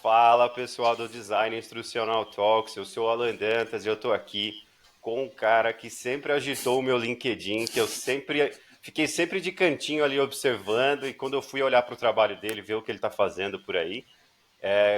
Fala pessoal do Design Instrucional Talks, eu sou o Alan Dantas e eu tô aqui com um cara que sempre agitou o meu LinkedIn, que eu sempre fiquei sempre de cantinho ali observando e quando eu fui olhar para o trabalho dele, ver o que ele está fazendo por aí,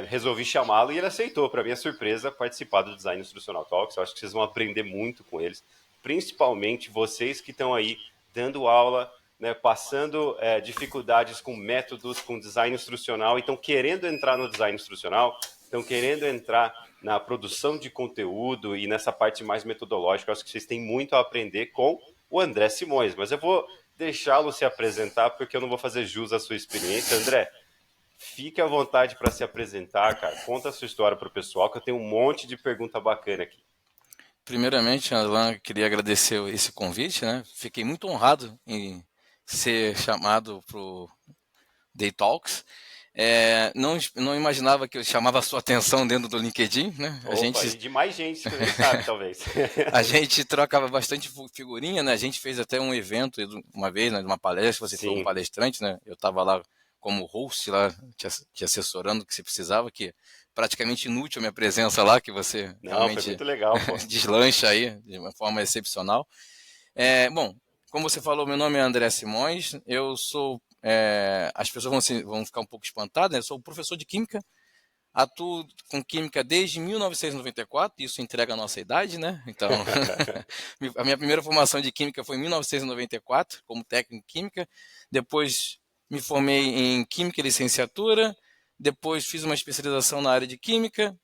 resolvi chamá-lo e ele aceitou, para minha surpresa, participar do Design Instrucional Talks. Eu acho que vocês vão aprender muito com eles, principalmente vocês que estão aí dando aula, né, passando dificuldades com métodos, com design instrucional, e estão querendo entrar no design instrucional, estão querendo entrar na produção de conteúdo e nessa parte mais metodológica. Eu acho que vocês têm muito a aprender com o André Simões, mas eu vou deixá-lo se apresentar porque eu não vou fazer jus à sua experiência. André, fique à vontade para se apresentar, cara. Conta a sua história para o pessoal, que eu tenho um monte de pergunta bacana aqui. Primeiramente, Alan, queria agradecer esse convite, né? Fiquei muito honrado em ser chamado para o Day Talks. Não imaginava que eu chamava a sua atenção dentro do LinkedIn, né? A Opa, gente, e de mais gente, quem sabe, talvez. a gente trocava bastante figurinha, né? A gente fez até um evento uma vez, né, de uma palestra, você foi um Sim. palestrante, né? Eu estava lá como host, lá, te assessorando o que você precisava, que praticamente inútil a minha presença lá, que você Não, foi realmente muito legal, pô. deslancha aí de uma forma excepcional. Bom, como você falou, meu nome é André Simões, eu sou. As pessoas vão ficar um pouco espantadas, né? Eu sou professor de Química, atuo com Química desde 1994, isso entrega a nossa idade, né? Então, a minha primeira formação de Química foi em 1994, como técnico em Química, depois me formei em Química e Licenciatura, depois fiz uma especialização na área de Química,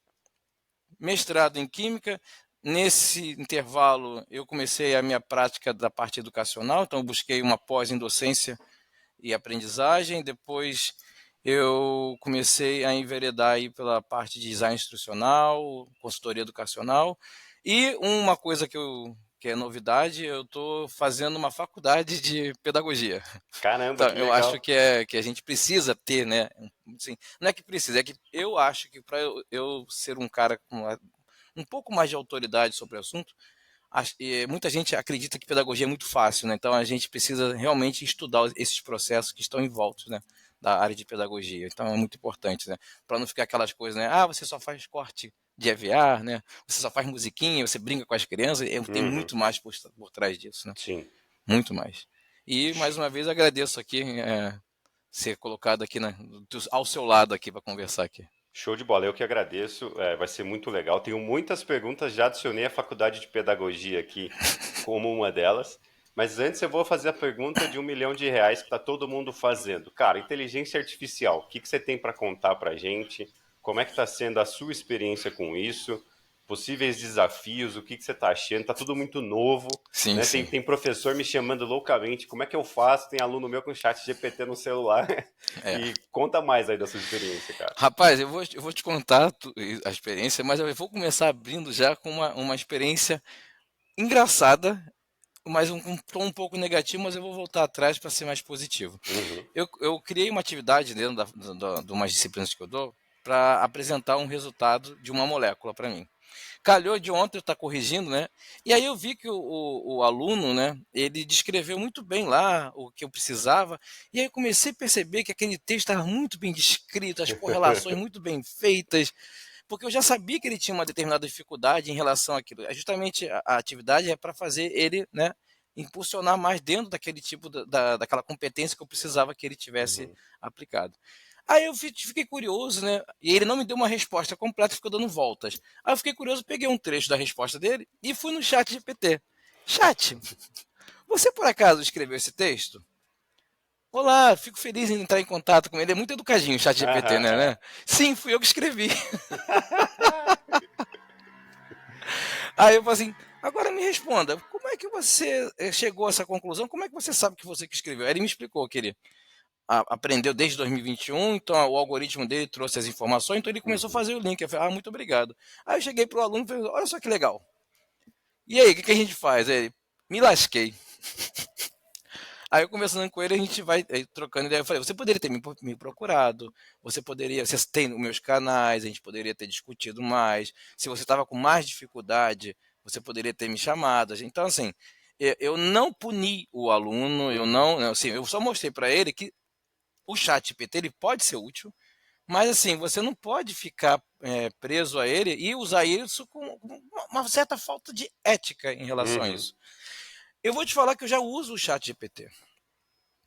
mestrado em Química. Nesse intervalo, eu comecei a minha prática da parte educacional, então eu busquei uma pós em docência e aprendizagem. Depois eu comecei a enveredar aí pela parte de design instrucional, consultoria educacional. E uma coisa que é novidade, eu estou fazendo uma faculdade de pedagogia. Caramba, Então, que eu acho legal. que a gente precisa ter, né? Assim, não é que precisa, é que eu acho que para eu ser um cara com um pouco mais de autoridade sobre o assunto, muita gente acredita que pedagogia é muito fácil, né? Então a gente precisa realmente estudar esses processos que estão em volta, né, da área de pedagogia. Então é muito importante, né? Para não ficar aquelas coisas, né? Ah, você só faz corte de EVA, né? Você só faz musiquinha, você brinca com as crianças. Tem Uhum, muito mais por trás disso, né? sim. Muito mais. E mais uma vez agradeço aqui ser colocado aqui ao seu lado aqui para conversar aqui. Show de bola, eu que agradeço, vai ser muito legal. Tenho muitas perguntas, já adicionei a faculdade de pedagogia aqui como uma delas, mas antes eu vou fazer a pergunta de R$ 1 milhão que está todo mundo fazendo. Cara, inteligência artificial, o que que você tem para contar para gente? Como é que está sendo a sua experiência com isso? Possíveis desafios, o que que você está achando? Tá tudo muito novo, Sim, né? Tem, sim. tem professor me chamando loucamente, como é que eu faço? Tem aluno meu com chat GPT no celular. É. E conta mais aí da sua experiência, cara. Rapaz, eu vou te contar a experiência, mas eu vou começar abrindo já com uma experiência engraçada, mas um tom um pouco negativo, mas eu vou voltar atrás para ser mais positivo. Uhum. Eu criei uma atividade dentro de umas disciplinas que eu dou para apresentar um resultado de uma molécula para mim. Calhou de ontem eu estar corrigindo, né? E aí eu vi que o aluno, né? Ele descreveu muito bem lá o que eu precisava. E aí eu comecei a perceber que aquele texto estava muito bem descrito, as correlações muito bem feitas, porque eu já sabia que ele tinha uma determinada dificuldade em relação àquilo. Justamente a atividade é para fazer ele, né? Impulsionar mais dentro daquele tipo daquela competência que eu precisava que ele tivesse Uhum. aplicado. Aí eu fiquei curioso, né? E ele não me deu uma resposta completa, ficou dando voltas. Aí eu fiquei curioso, peguei um trecho da resposta dele e fui no chat GPT. Chat, você por acaso escreveu esse texto? Olá, fico feliz em entrar em contato com ele. É muito educadinho o chat GPT, Aham, né? é. Sim, fui eu que escrevi. Aí eu falei assim, agora me responda, como é que você chegou a essa conclusão? Como é que você sabe que você que escreveu? Aí ele me explicou que ele aprendeu desde 2021, então o algoritmo dele trouxe as informações, então ele começou a Uhum. fazer o link. Eu falei, muito obrigado. Aí eu cheguei para o aluno e falei, olha só que legal. E aí, o que a gente faz? Aí ele, me lasquei. Aí eu conversando com ele, a gente vai trocando ideia. Eu falei, você poderia ter me procurado, você tem os meus canais, a gente poderia ter discutido mais. Se você estava com mais dificuldade, você poderia ter me chamado. Então, assim, eu não puni o aluno, eu Uhum. não, assim, eu só mostrei para ele que o chat GPT ele pode ser útil, Mas assim, você não pode ficar preso a ele e usar isso com uma certa falta de ética em relação a Uhum. isso. Eu vou te falar que eu já uso o chat GPT.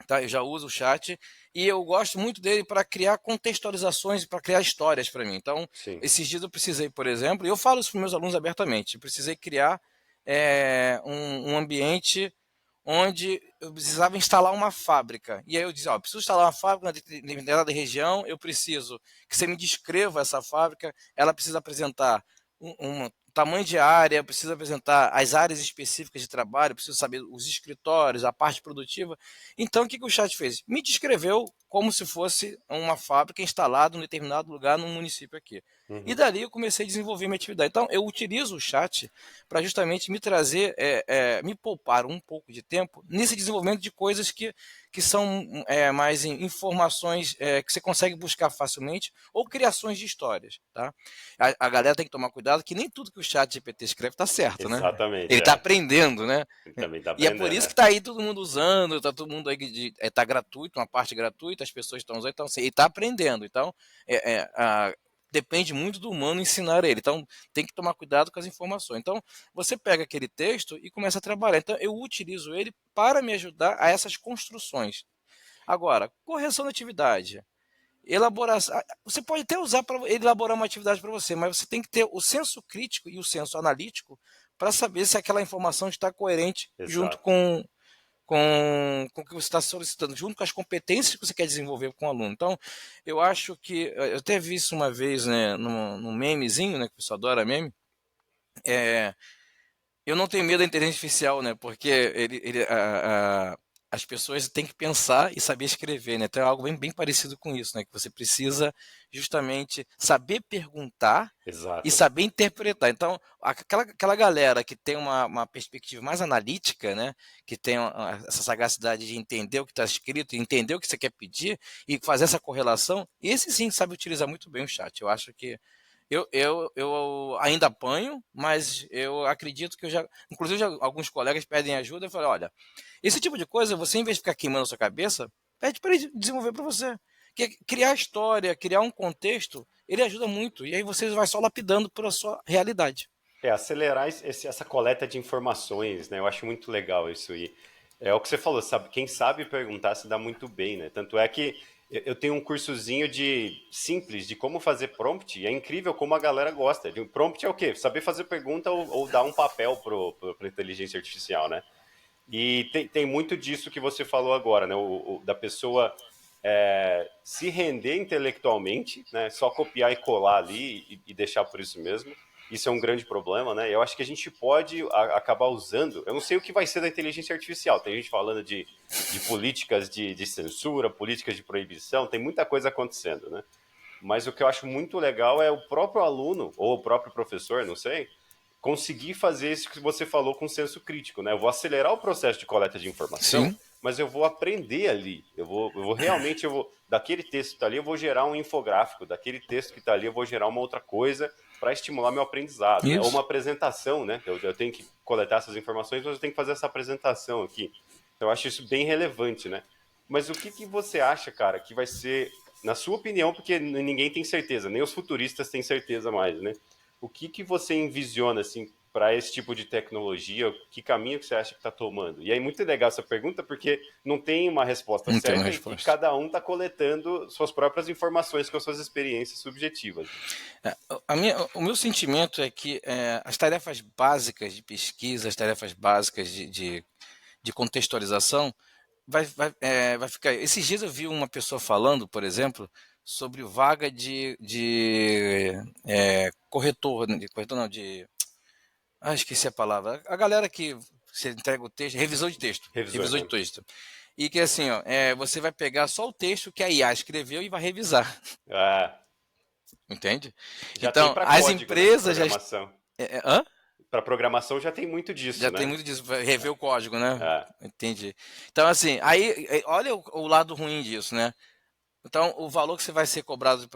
Tá? Eu já uso o chat e eu gosto muito dele para criar contextualizações, para criar histórias para mim. Então, Sim. esses dias eu precisei, por exemplo, e eu falo isso para meus alunos abertamente, eu precisei criar um ambiente onde eu precisava instalar uma fábrica. E aí eu disse, ó, preciso instalar uma fábrica na determinada região, eu preciso que você me descreva essa fábrica, ela precisa apresentar um tamanho de área, precisa apresentar as áreas específicas de trabalho, precisa saber os escritórios, a parte produtiva. Então, o que o chat fez? Me descreveu como se fosse uma fábrica instalada em um determinado lugar num município aqui. E Uhum. dali eu comecei a desenvolver minha atividade. Então, eu utilizo o chat para justamente me trazer, me poupar um pouco de tempo nesse desenvolvimento de coisas que são mais informações que você consegue buscar facilmente ou criações de histórias. Tá? A galera tem que tomar cuidado que nem tudo que o chat GPT escreve está certo, né? Ele Exatamente, está é. aprendendo, né? Ele também tá E é por aprendendo, isso que né? está aí todo mundo usando, está todo mundo aí tá gratuito, uma parte gratuita, as pessoas estão usando, então assim, ele está aprendendo. Então, depende muito do humano ensinar ele. Então, tem que tomar cuidado com as informações. Então, você pega aquele texto e começa a trabalhar. Então, eu utilizo ele para me ajudar a essas construções. Agora, correção da atividade. Elaboração. Você pode até usar para elaborar uma atividade para você, mas você tem que ter o senso crítico e o senso analítico para saber se aquela informação está coerente junto Exato. com o que você está solicitando, junto com as competências que você quer desenvolver com o aluno. Então, eu acho que, eu até vi isso uma vez, né, num memezinho, né, que o pessoal adora meme, é, eu não tenho medo da inteligência artificial, né? Porque as pessoas têm que pensar e saber escrever, né? Então é algo bem parecido com isso, né? Que você precisa justamente saber perguntar e Exato. saber interpretar. Então, aquela galera que tem uma perspectiva mais analítica, né? Que tem essa sagacidade de entender o que está escrito, entender o que você quer pedir e fazer essa correlação, esse sim sabe utilizar muito bem o chat. Eu acho que eu ainda apanho, mas eu acredito que eu já. Inclusive, alguns colegas pedem ajuda. Eu falo: olha, esse tipo de coisa, você, em vez de ficar queimando a sua cabeça, pede para ele desenvolver para você. Que criar história, criar um contexto, ele ajuda muito. E aí você vai só lapidando para a sua realidade. É, acelerar essa coleta de informações, né? Eu acho muito legal isso aí. É o que você falou, sabe? Quem sabe perguntar se dá muito bem, né? Tanto é que eu tenho um cursozinho de simples de como fazer prompt e é incrível como a galera gosta. Prompt é o quê? Saber fazer pergunta ou dar um papel para inteligência artificial, né? E tem muito disso que você falou agora, né? Da pessoa se render intelectualmente, né? Só copiar e colar ali e deixar por isso mesmo. Isso é um grande problema, né? Eu acho que a gente pode acabar usando. Eu não sei o que vai ser da inteligência artificial. Tem gente falando de políticas de censura, políticas de proibição, tem muita coisa acontecendo, né? Mas o que eu acho muito legal é o próprio aluno, ou o próprio professor, não sei, conseguir fazer isso que você falou com senso crítico, né? Eu vou acelerar o processo de coleta de informação, Sim, mas eu vou aprender ali. Eu vou realmente, daquele texto que está ali, eu vou gerar um infográfico, daquele texto que está ali, eu vou gerar uma outra coisa para estimular meu aprendizado, né? Ou uma isso. apresentação, né? Eu tenho que coletar essas informações, mas eu tenho que fazer essa apresentação aqui. Então eu acho isso bem relevante, né? Mas o que você acha, cara, que vai ser, na sua opinião, porque ninguém tem certeza, nem os futuristas têm certeza mais, né? O que você envisiona assim para esse tipo de tecnologia? Que caminho que você acha que está tomando? E aí muito legal essa pergunta porque não tem uma resposta Não tem uma certa e resposta. cada um está coletando suas próprias informações com as suas experiências subjetivas. O meu sentimento é que as tarefas básicas de pesquisa, as tarefas básicas de contextualização, vai ficar. Esses dias eu vi uma pessoa falando, por exemplo, sobre vaga de corretor, corretor não, esqueci a palavra. A galera que você entrega o texto, Revisor, revisor né? de texto. E que assim, ó, você vai pegar só o texto que a IA escreveu e vai revisar, Ah, entende? já tem Então, para as código, né? empresas já. Programação. Hã? Para programação já tem muito disso, Já tem né? muito disso, vai rever o código, né? Ah, Entendi. Então, assim, aí, olha o lado ruim disso, né? Então, o valor que você vai ser cobrado,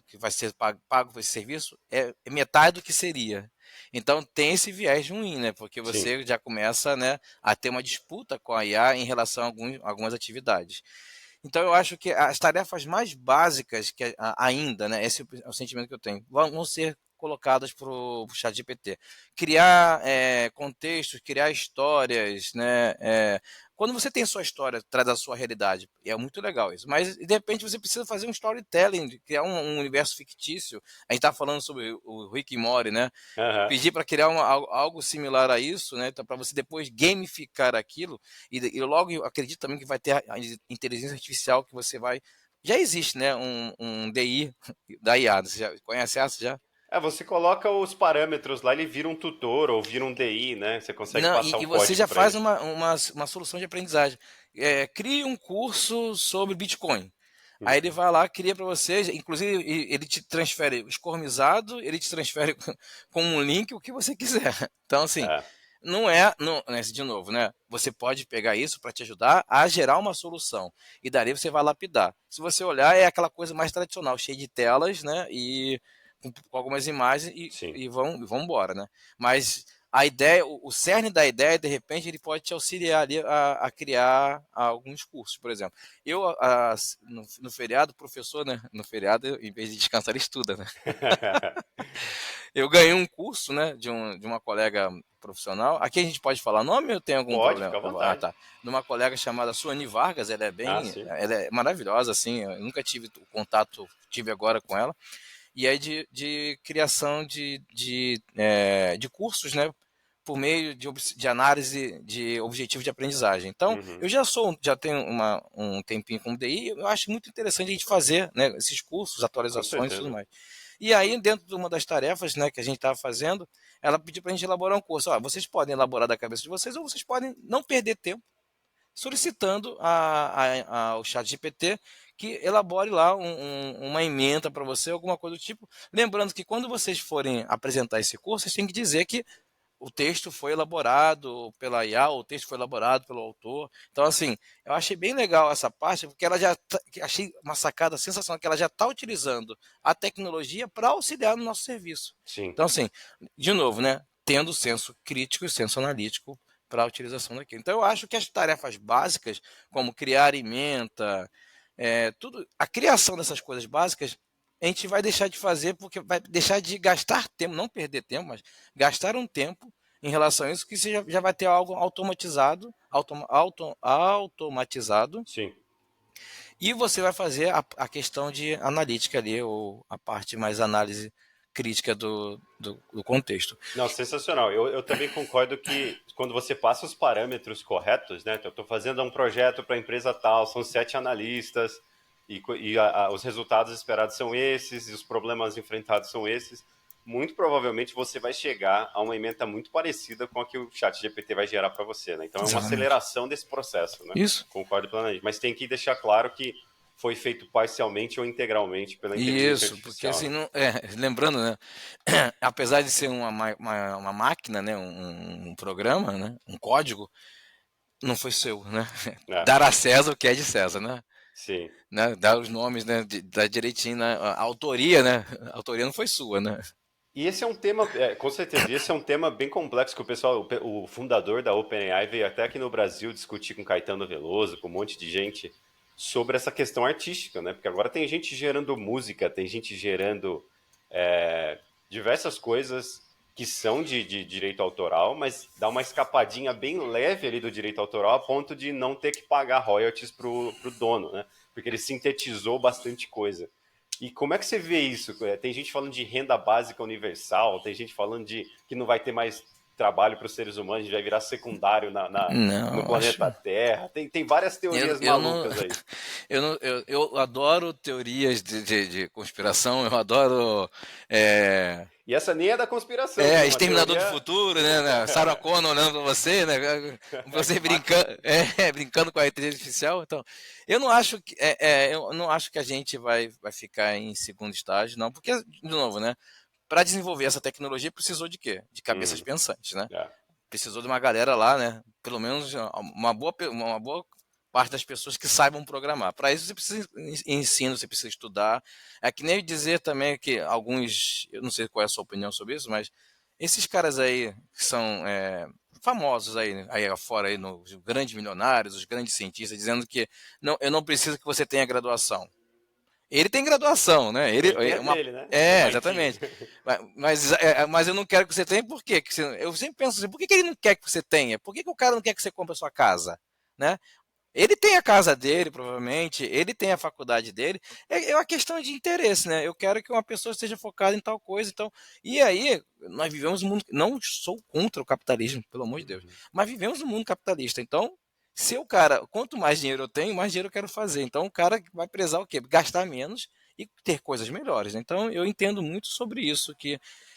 que vai ser pago por esse serviço, é metade do que seria. Então, tem esse viés ruim, né? Porque sim. você já começa, né, a ter uma disputa com a IA em relação a algumas atividades. Então eu acho que as tarefas mais básicas que ainda, né, esse é o sentimento que eu tenho, vão ser colocadas para o ChatGPT. Criar contextos, criar histórias, né? Quando você tem sua história, traz a sua realidade, é muito legal isso. Mas de repente você precisa fazer um storytelling, criar um universo fictício. A gente está falando sobre o Rick e Morty, né? Aham. Pedir para criar algo similar a isso, né? Então, para você depois gamificar aquilo, e logo eu acredito também que vai ter a inteligência artificial que você vai. Já existe, né? Um DI da IA. Você já conhece essa já? Você coloca os parâmetros lá, ele vira um tutor ou vira um DI, né? Você consegue Não, passar e o você código já para faz ele. uma solução de aprendizagem. Crie um curso sobre Bitcoin. Aí ele Uhum. vai lá, cria para você, inclusive ele te transfere escormizado, ele te transfere com um link, o que você quiser. Então, assim, É. não, né, de novo, né? Você pode pegar isso para te ajudar a gerar uma solução. E dali você vai lapidar. Se você olhar, é aquela coisa mais tradicional, cheia de telas, né? E com algumas imagens Sim. vão embora, né? Mas a ideia, o cerne da ideia, de repente, ele pode te auxiliar ali a criar alguns cursos, por exemplo. Eu, no feriado, professor, né? No feriado, em vez de descansar, ele estuda, né? Eu ganhei um curso, né, de uma colega profissional. Aqui a gente pode falar nome ou tem algum Pode, problema? fica à Ah, vontade. tá. De uma colega chamada Suane Vargas, Ah, sim. ela é maravilhosa, assim. Eu nunca tive o contato, tive agora com ela. E aí de criação de cursos, né, por meio de análise de objetivos de aprendizagem. Então, Uhum. eu já tenho um tempinho com o DI, eu acho muito interessante a gente fazer, né, esses cursos, Com atualizações e tudo certeza. mais. E aí, dentro de uma das tarefas, né, que a gente estava fazendo, ela pediu para a gente elaborar um curso. Ó, vocês podem elaborar da cabeça de vocês, ou vocês podem não perder tempo solicitando ao chat GPT que elabore lá uma ementa para você, alguma coisa do tipo. Lembrando que quando vocês forem apresentar esse curso, vocês têm que dizer que o texto foi elaborado pela IA, o texto foi elaborado pelo autor. Então, assim, eu achei bem legal essa parte, porque ela achei uma sacada sensacional, que ela já está utilizando a tecnologia para auxiliar no nosso serviço. Sim. Então, assim, de novo, né, tendo senso crítico e senso analítico para a utilização daquilo. Então, eu acho que as tarefas básicas, como criar ementa, tudo, a criação dessas coisas básicas, a gente vai deixar de fazer porque vai deixar de gastar tempo, não perder tempo, mas gastar um tempo em relação a isso, que você já vai ter algo automatizado, automatizado, Sim. e você vai fazer a questão de analítica ali, ou a parte mais análise crítica do contexto. Não, sensacional. Eu também concordo que quando você passa os parâmetros corretos, né? Eu estou fazendo um projeto para a empresa tal, são 7 analistas e os resultados esperados são esses e os problemas enfrentados são esses. Muito provavelmente você vai chegar a uma ementa muito parecida com a que o chat GPT vai gerar para você, né? Então é uma Exatamente. aceleração desse processo, né? Isso. Concordo plenamente. Mas tem que deixar claro que foi feito parcialmente ou integralmente pela inteligência Isso, porque artificial, assim, né? lembrando, né, apesar de ser uma máquina, né, um programa, né, um código, não foi seu, né? É, Dar a César o que é de César, né? sim. Dar os nomes, né, da direitinho, né? A autoria, né? A autoria não foi sua, né? E esse é um tema, com certeza, esse é um tema bem complexo que o pessoal, o fundador da OpenAI veio até aqui no Brasil discutir com Caetano Veloso, com um monte de gente, sobre essa questão artística, né? Porque agora tem gente gerando música, tem gente gerando diversas coisas que são de direito autoral, mas dá uma escapadinha bem leve ali do direito autoral a ponto de não ter que pagar royalties pro dono, né? Porque ele sintetizou bastante coisa. E como é que você vê isso? Tem gente falando de renda básica universal, tem gente falando de que não vai ter mais trabalho para os seres humanos, a gente vai virar secundário no Não, acho. planeta Terra. Tem várias Eu, teorias eu não, malucas aí. eu adoro teorias de conspiração, eu adoro é, E essa nem é da conspiração, viu? Uma Exterminador do teoria. Futuro, né? Sarah Connor olhando pra você, né? Você Ex Machina. brincando, brincando com a inteligência artificial. Então, eu não acho que a gente vai ficar em segundo estágio, não, porque, de novo, né? Para desenvolver essa tecnologia precisou de quê? De cabeças Uhum. pensantes, né? É. Precisou de uma galera lá, né? Pelo menos uma boa parte das pessoas que saibam programar. Para isso você precisa ensino, você precisa estudar. É que nem dizer também que alguns, eu não sei qual é a sua opinião sobre isso, mas esses caras aí que são famosos aí afora, aí, os grandes milionários, os grandes cientistas, dizendo que não, eu não preciso que você tenha graduação. Ele tem graduação, né? Ele tem a dele, né? Do MIT. Exatamente. Mas eu não quero que você tenha, por quê? Eu sempre penso assim, por que ele não quer que você tenha? Por que o cara não quer que você compre a sua casa? Né? Ele tem a casa dele, provavelmente, ele tem a faculdade dele, é uma questão de interesse, né? Eu quero que uma pessoa esteja focada em tal coisa, então. E aí, nós vivemos um mundo. Não sou contra o capitalismo, pelo amor de Deus, Uhum. mas vivemos um mundo capitalista. Então, se o cara, quanto mais dinheiro eu tenho, mais dinheiro eu quero fazer. Então, o cara vai prezar o quê? Gastar menos e ter coisas melhores. Então, eu entendo muito sobre isso, que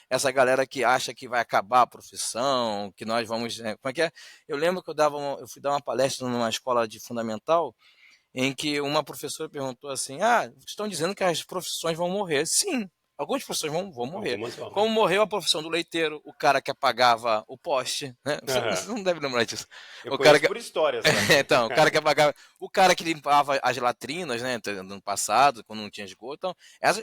essa galera que acha que vai acabar a profissão, que nós vamos. Como é que é? Eu lembro que eu fui dar uma palestra numa escola de fundamental, em que uma professora perguntou assim: Ah, estão dizendo que as profissões vão morrer. Sim, algumas profissões vão morrer. Algumas vão. Como morreu a profissão do leiteiro, o cara que apagava o poste, né? Você não deve lembrar disso. Eu O cara conheço que, por história só. então, o cara que apagava, o cara que limpava as latrinas, né, no passado, quando não tinha esgoto. Então,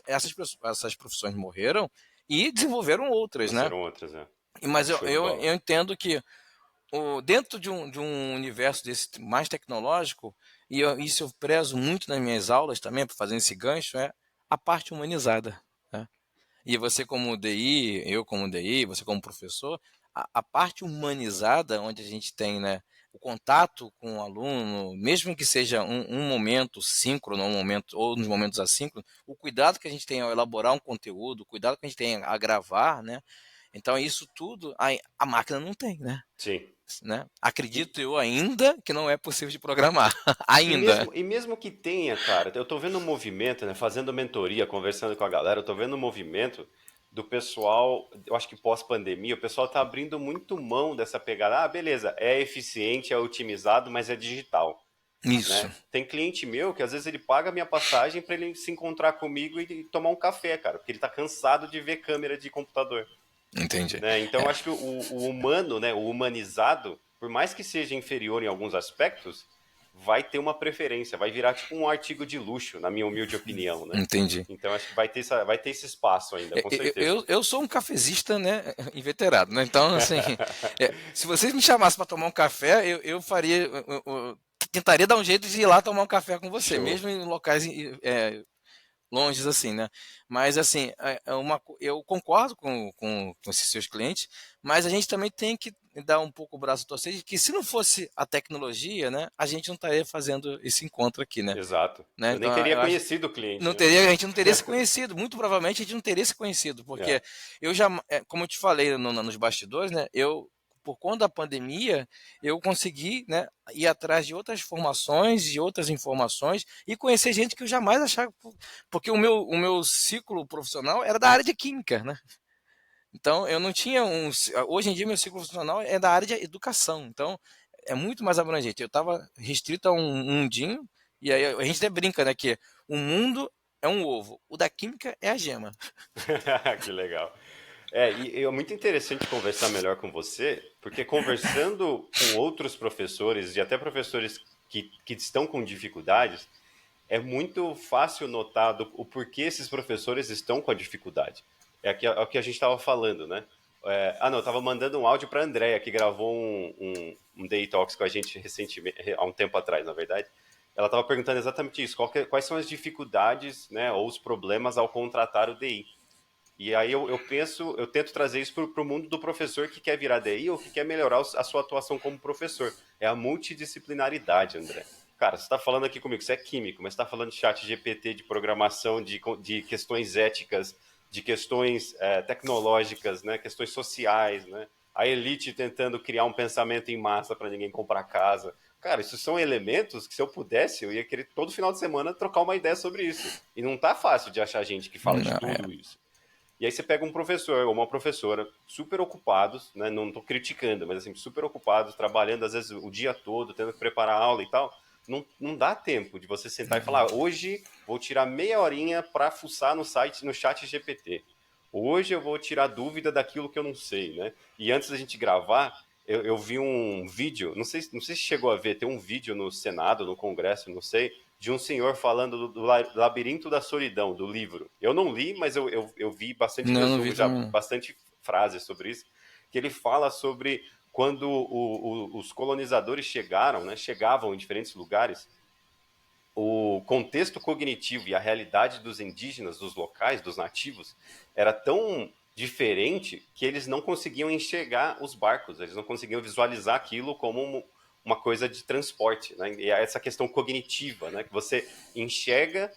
essas profissões morreram e desenvolveram outras, né? Nasceram outras, né? Mas Show de bola. eu entendo que dentro de um universo desse mais tecnológico, isso eu prezo muito nas minhas aulas também, para fazer esse gancho, é a parte humanizada. Né? E você como DI, eu como DI, você como professor, a parte humanizada, onde a gente tem, né, o contato com o aluno, mesmo que seja um momento síncrono, ou nos momentos assíncronos, o cuidado que a gente tem ao elaborar um conteúdo, o cuidado que a gente tem a gravar, né? Então isso tudo a máquina não tem, né? Sim. Né? E, Acredito eu ainda que não é possível de programar. e ainda. mesmo, e mesmo que tenha, cara, eu tô vendo um movimento, né? Fazendo mentoria, conversando com a galera, eu tô vendo um movimento do pessoal, eu acho que pós-pandemia, o pessoal tá abrindo muito mão dessa pegada. Ah, beleza, é eficiente, é otimizado, mas é digital. Isso. Né? Tem cliente meu que às vezes ele paga a minha passagem para ele se encontrar comigo e tomar um café, cara, porque ele tá cansado de ver câmera de computador, Entendi. né? Então eu acho que o humano, né, o humanizado, por mais que seja inferior em alguns aspectos, vai ter uma preferência, vai virar tipo um artigo de luxo, na minha humilde opinião, né? Entendi. Então acho que vai ter esse espaço ainda, com certeza. Eu sou um cafezista, né, inveterado, né? Então, assim, se vocês me chamassem para tomar um café, eu faria, tentaria dar um jeito de ir lá tomar um café com você, Show. mesmo em locais longes assim, né? Mas assim, eu concordo com esses seus clientes, mas a gente também tem que dar um pouco o braço a torcer de que se não fosse a tecnologia, né, a gente não estaria fazendo esse encontro aqui, né? Exato. Né? Eu nem Então, teria eu acho conhecido o cliente, não né? teria, a gente não teria se conhecido, muito provavelmente a gente não teria se conhecido, É. porque como eu te falei nos bastidores, né, por conta da pandemia, eu consegui, né, ir atrás de outras formações e outras informações e conhecer gente que eu jamais achava, porque o meu ciclo profissional era da área de química, né? Então eu não tinha hoje em dia meu ciclo profissional é da área de educação, então é muito mais abrangente. Eu estava restrito a um mundinho e aí a gente até brinca, né, que o mundo é um ovo, o da química é a gema. Que legal. E é muito interessante conversar melhor com você, porque conversando com outros professores e até professores que estão com dificuldades, é muito fácil notar o porquê esses professores estão com a dificuldade. É o que a gente estava falando, né? Não, eu estava mandando um áudio para a Andrea, que gravou um Day Talks com a gente recentemente, há um tempo atrás, na verdade. Ela estava perguntando exatamente isso, quais são as dificuldades, né, ou os problemas ao contratar o DI. E aí eu tento trazer isso para o mundo do professor que quer virar DI ou que quer melhorar a sua atuação como professor. É a multidisciplinaridade, André. Cara, você está falando aqui comigo, você é químico, mas está falando de chat GPT, de programação, de questões éticas, de questões tecnológicas, né? Questões sociais, né? A elite tentando criar um pensamento em massa para ninguém comprar casa. Cara, isso são elementos que se eu pudesse, eu ia querer todo final de semana trocar uma ideia sobre isso. E não tá fácil de achar gente que fala de Não, tudo isso. E aí você pega um professor ou uma professora super ocupados, né? Não estou criticando, mas assim, super ocupados, trabalhando às vezes o dia todo, tendo que preparar aula e tal. Não dá tempo de você sentar e falar, hoje vou tirar meia horinha para fuçar no site, no chat GPT. Hoje eu vou tirar dúvida daquilo que eu não sei, né? E antes da gente gravar, eu vi um vídeo, não sei se chegou a ver, tem um vídeo no Senado, no Congresso, não sei, de um senhor falando do Labirinto da Solidão, do livro. Eu não li, mas eu vi bastante não vi resumo já, também. Não. bastante frases sobre isso, que ele fala sobre quando os colonizadores chegaram, né, chegavam em diferentes lugares, o contexto cognitivo e a realidade dos indígenas, dos locais, dos nativos, era tão diferente que eles não conseguiam enxergar os barcos, eles não conseguiam visualizar aquilo como uma coisa de transporte, né? E essa questão cognitiva, né? Que você enxerga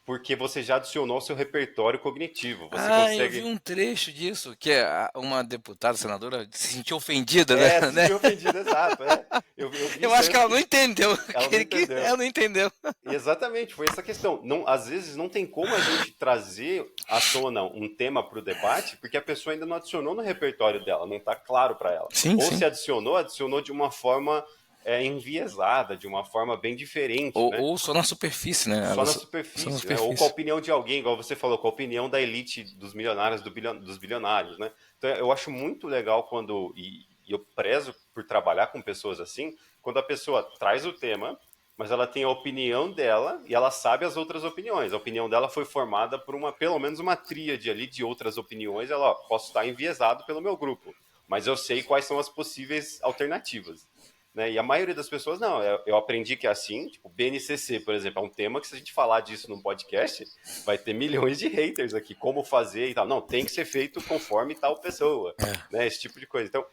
porque você já adicionou ao seu repetório cognitivo. Você Eu vi consegue. um trecho disso, que uma deputada, senadora, se sentiu ofendida, né? É, se sentir ofendido, exato. É. Eu vi Eu isso acho que antes ela não que. entendeu. Ela não entendeu. Ela não entendeu. Exatamente, foi essa questão. Não, às vezes não tem como a gente trazer à tona um tema para o debate, porque a pessoa ainda não adicionou no repertório dela, não está claro para ela. Sim, Ou sim. se adicionou, adicionou de uma forma enviesada, de uma forma bem diferente, né? Ou só na superfície, né? Só na Só na superfície, né? Ou com a superfície. opinião de alguém, igual você falou, com a opinião da elite dos milionários, dos bilionários, né? Então eu acho muito legal quando, e eu prezo por trabalhar com pessoas assim, quando a pessoa traz o tema, mas ela tem a opinião dela e ela sabe as outras opiniões. A opinião dela foi formada por pelo menos uma tríade ali de outras opiniões. Ela, ó, posso estar enviesado pelo meu grupo, mas eu sei quais são as possíveis alternativas. Né? E a maioria das pessoas não. Eu aprendi que é assim, tipo, BNCC, por exemplo, é um tema que se a gente falar disso num podcast, vai ter milhões de haters aqui, como fazer e tal. Não, tem que ser feito conforme tal pessoa, É. né? Esse tipo de coisa. Então,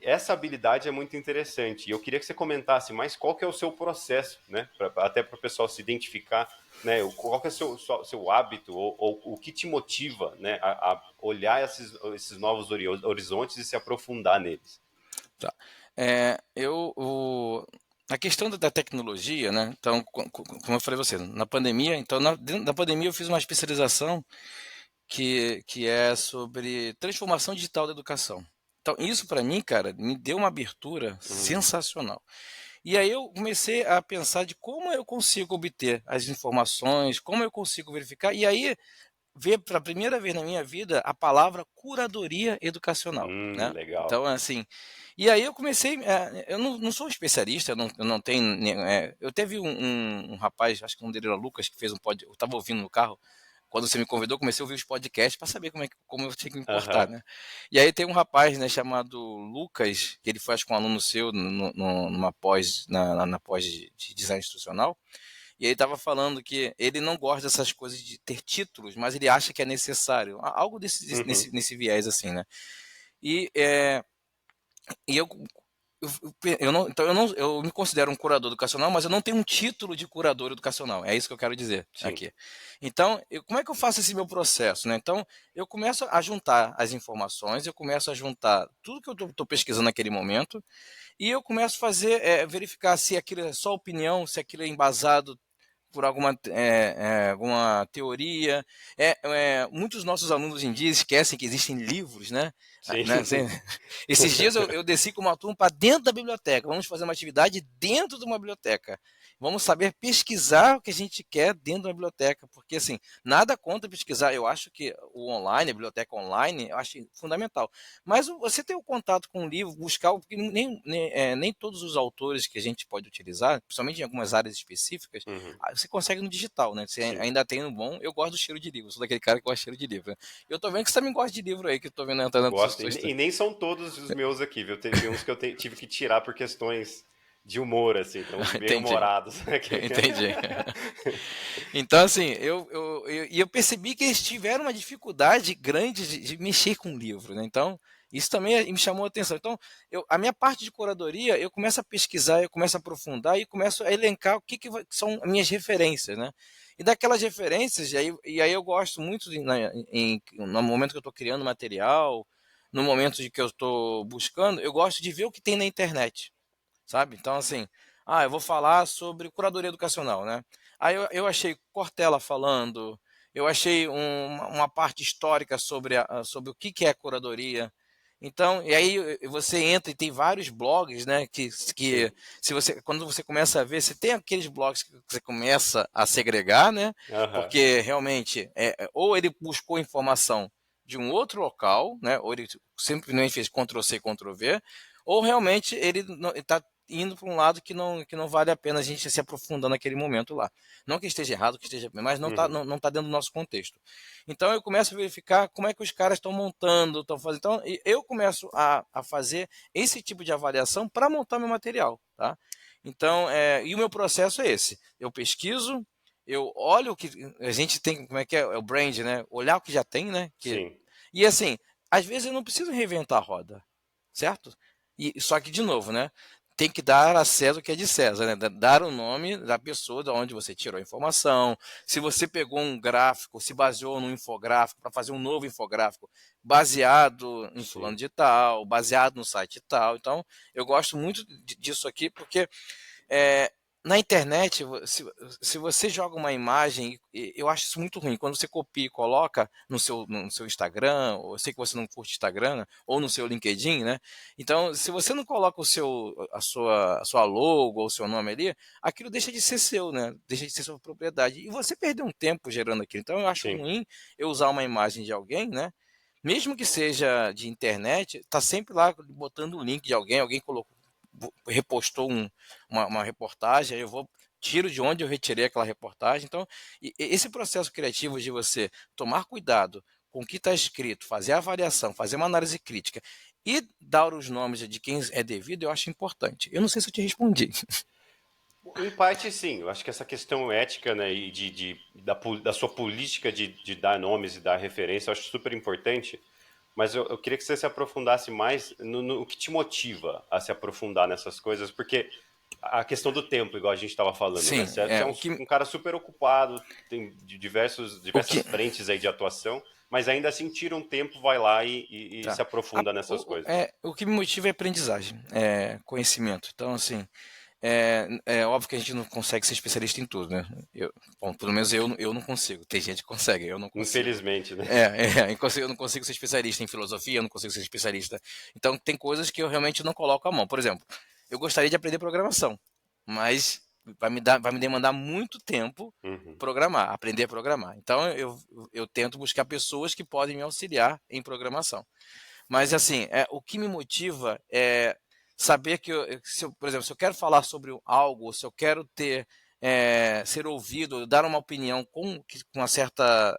essa habilidade é muito interessante. E eu queria que você comentasse mais qual que é o seu processo, né? Até para o pessoal se identificar, né? Qual que é o seu hábito ou o que te motiva, né? A olhar esses novos horizontes e se aprofundar neles. Tá. A questão da tecnologia, né? Então, como eu falei a você, na pandemia, então, dentro da pandemia eu fiz uma especialização que é sobre transformação digital da educação. Então, isso para mim, cara, me deu uma abertura Uhum. sensacional. E aí eu comecei a pensar de como eu consigo obter as informações, como eu consigo verificar, e aí ver pela primeira vez na minha vida a palavra curadoria educacional, né. Legal. Então, assim, e aí eu comecei, eu não sou especialista, eu não tenho eu teve um rapaz, acho que o nome dele era Lucas, que fez eu estava ouvindo no carro, quando você me convidou, comecei a ouvir os podcasts para saber como eu tinha que me portar, Aham. né. E aí tem um rapaz, né, chamado Lucas, que ele foi acho que um aluno seu numa pós na pós de design institucional, e ele estava falando que ele não gosta dessas coisas de ter títulos, mas ele acha que é necessário. Algo Uhum. nesse viés, assim, né? E, é, e eu não, então eu me considero um curador educacional, mas eu não tenho um título de curador educacional. É isso que eu quero dizer Sim. aqui. Então, como é que eu faço esse meu processo, né? Então, eu começo a juntar as informações, eu começo a juntar tudo que eu estou pesquisando naquele momento, e eu começo a verificar se aquilo é só opinião, se aquilo é embasado por alguma teoria. Muitos dos nossos alunos hoje em dia esquecem que existem livros, né? Sim. Assim, esses dias eu desci com uma turma para dentro da biblioteca. Vamos fazer uma atividade dentro de uma biblioteca. Vamos saber pesquisar o que a gente quer dentro da biblioteca, porque assim, nada contra pesquisar. Eu acho que o online, a biblioteca online, eu acho fundamental. Mas você ter o contato com o livro, buscar, porque nem todos os autores que a gente pode utilizar, principalmente em algumas áreas específicas, Uhum. você consegue no digital, né? Você Sim. ainda tem no bom. Eu gosto do cheiro de livro, sou daquele cara que gosta de cheiro de livro, né? Eu tô vendo que você também gosta de livro aí, que eu tô vendo entrando na sua Gosto. sua E história. nem são todos os meus aqui, viu? Teve uns que eu tive que tirar por questões de humor, assim. Então, uns bem Entendi, humorados. entendi. Então, assim, eu percebi que eles tiveram uma dificuldade grande de mexer com o livro, né? Então, isso também me chamou a atenção. Então, a minha parte de curadoria, eu começo a pesquisar, eu começo a aprofundar e começo a elencar o que são as minhas referências, né? E daquelas referências, e aí eu gosto muito, no momento que eu estou criando material, no momento de que eu estou buscando, eu gosto de ver o que tem na internet, sabe? Então, assim, eu vou falar sobre curadoria educacional, né? Aí eu achei Cortella falando, eu achei uma parte histórica sobre o que é curadoria. Então, e aí você entra e tem vários blogs, né? Que Sim. se você, quando você começa a ver, você tem aqueles blogs que você começa a segregar, né? Aham. Porque realmente, ou ele buscou informação de um outro local, né? Ou ele simplesmente fez Ctrl+C, Ctrl+V, ou realmente ele está indo para um lado que não vale a pena a gente se aprofundar naquele momento lá. Não que esteja errado, que esteja bem, mas Uhum. não tá dentro do nosso contexto. Então eu começo a verificar como é que os caras estão montando, estão fazendo. Então eu começo a fazer esse tipo de avaliação para montar meu material, tá? Então, e o meu processo é esse. Eu pesquiso, eu olho o que a gente tem, como é que é o brand, né? Olhar o que já tem, né? Sim, E assim, às vezes eu não preciso reinventar a roda, certo? E só que de novo, né? Tem que dar a César o que é de César, né? Dar o nome da pessoa de onde você tirou a informação. Se você pegou um gráfico, se baseou num infográfico para fazer um novo infográfico baseado em fulano sim. de tal, baseado no site tal. Então, eu gosto muito disso aqui porque é, na internet, se você joga uma imagem, eu acho isso muito ruim. Quando você copia e coloca no seu Instagram, ou eu sei que você não curte Instagram, né, ou no seu LinkedIn, né? Então, se você não coloca a sua logo ou o seu nome ali, aquilo deixa de ser seu, né? Deixa de ser sua propriedade. E você perdeu um tempo gerando aquilo. Então, eu acho Sim. ruim eu usar uma imagem de alguém, né? Mesmo que seja de internet, tá sempre lá botando o link de alguém, alguém colocou, repostou uma reportagem, aí eu vou tiro de onde eu retirei aquela reportagem. Então, esse processo criativo de você tomar cuidado com o que está escrito, fazer a avaliação, fazer uma análise crítica e dar os nomes de quem é devido, eu acho importante. Eu não sei se eu te respondi. Em parte, sim. Eu acho que essa questão ética, né, e da sua política de dar nomes e dar referência, eu acho super importante. Mas eu queria que você se aprofundasse mais no que te motiva a se aprofundar nessas coisas, porque a questão do tempo, igual a gente estava falando, né? Sim, Você é um cara super ocupado, tem o diversas que, frentes aí de atuação, mas ainda assim tira um tempo, vai lá e se tá. aprofunda nessas coisas. O que me motiva é aprendizagem, conhecimento. Então, assim, é óbvio que a gente não consegue ser especialista em tudo, né? Bom, pelo menos eu não consigo. Tem gente que consegue, eu não consigo. Infelizmente, né? Eu não consigo ser especialista em filosofia, eu não consigo ser especialista. Então, tem coisas que eu realmente não coloco a mão. Por exemplo, eu gostaria de aprender programação, mas vai me demandar muito tempo Uhum. aprender a programar. Então, eu tento buscar pessoas que podem me auxiliar em programação. Mas assim, o que me motiva é saber que, por exemplo, se eu quero falar sobre algo, se eu quero ser ouvido, dar uma opinião com uma certa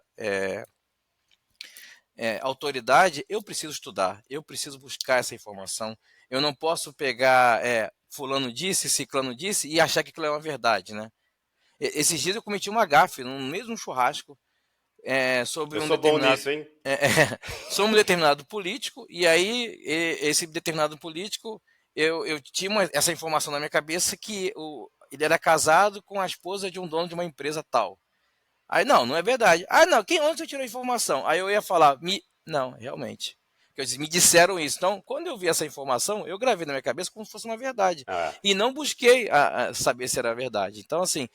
autoridade, eu preciso estudar, eu preciso buscar essa informação. Eu não posso pegar fulano disse, ciclano disse e achar que aquilo é uma verdade, né? Esses dias eu cometi uma gafe no mesmo churrasco sobre Eu um sou bom determinado nisso, hein? é, é, sobre um determinado político, e aí esse determinado político, eu tinha essa informação na minha cabeça que ele era casado com a esposa de um dono de uma empresa tal. Aí, não é verdade. Ah, não, onde você tirou a informação? Aí eu ia falar, não, realmente. Eu disse, me disseram isso. Então, quando eu vi essa informação, eu gravei na minha cabeça como se fosse uma verdade. Ah, E não busquei a saber se era verdade. Então, assim,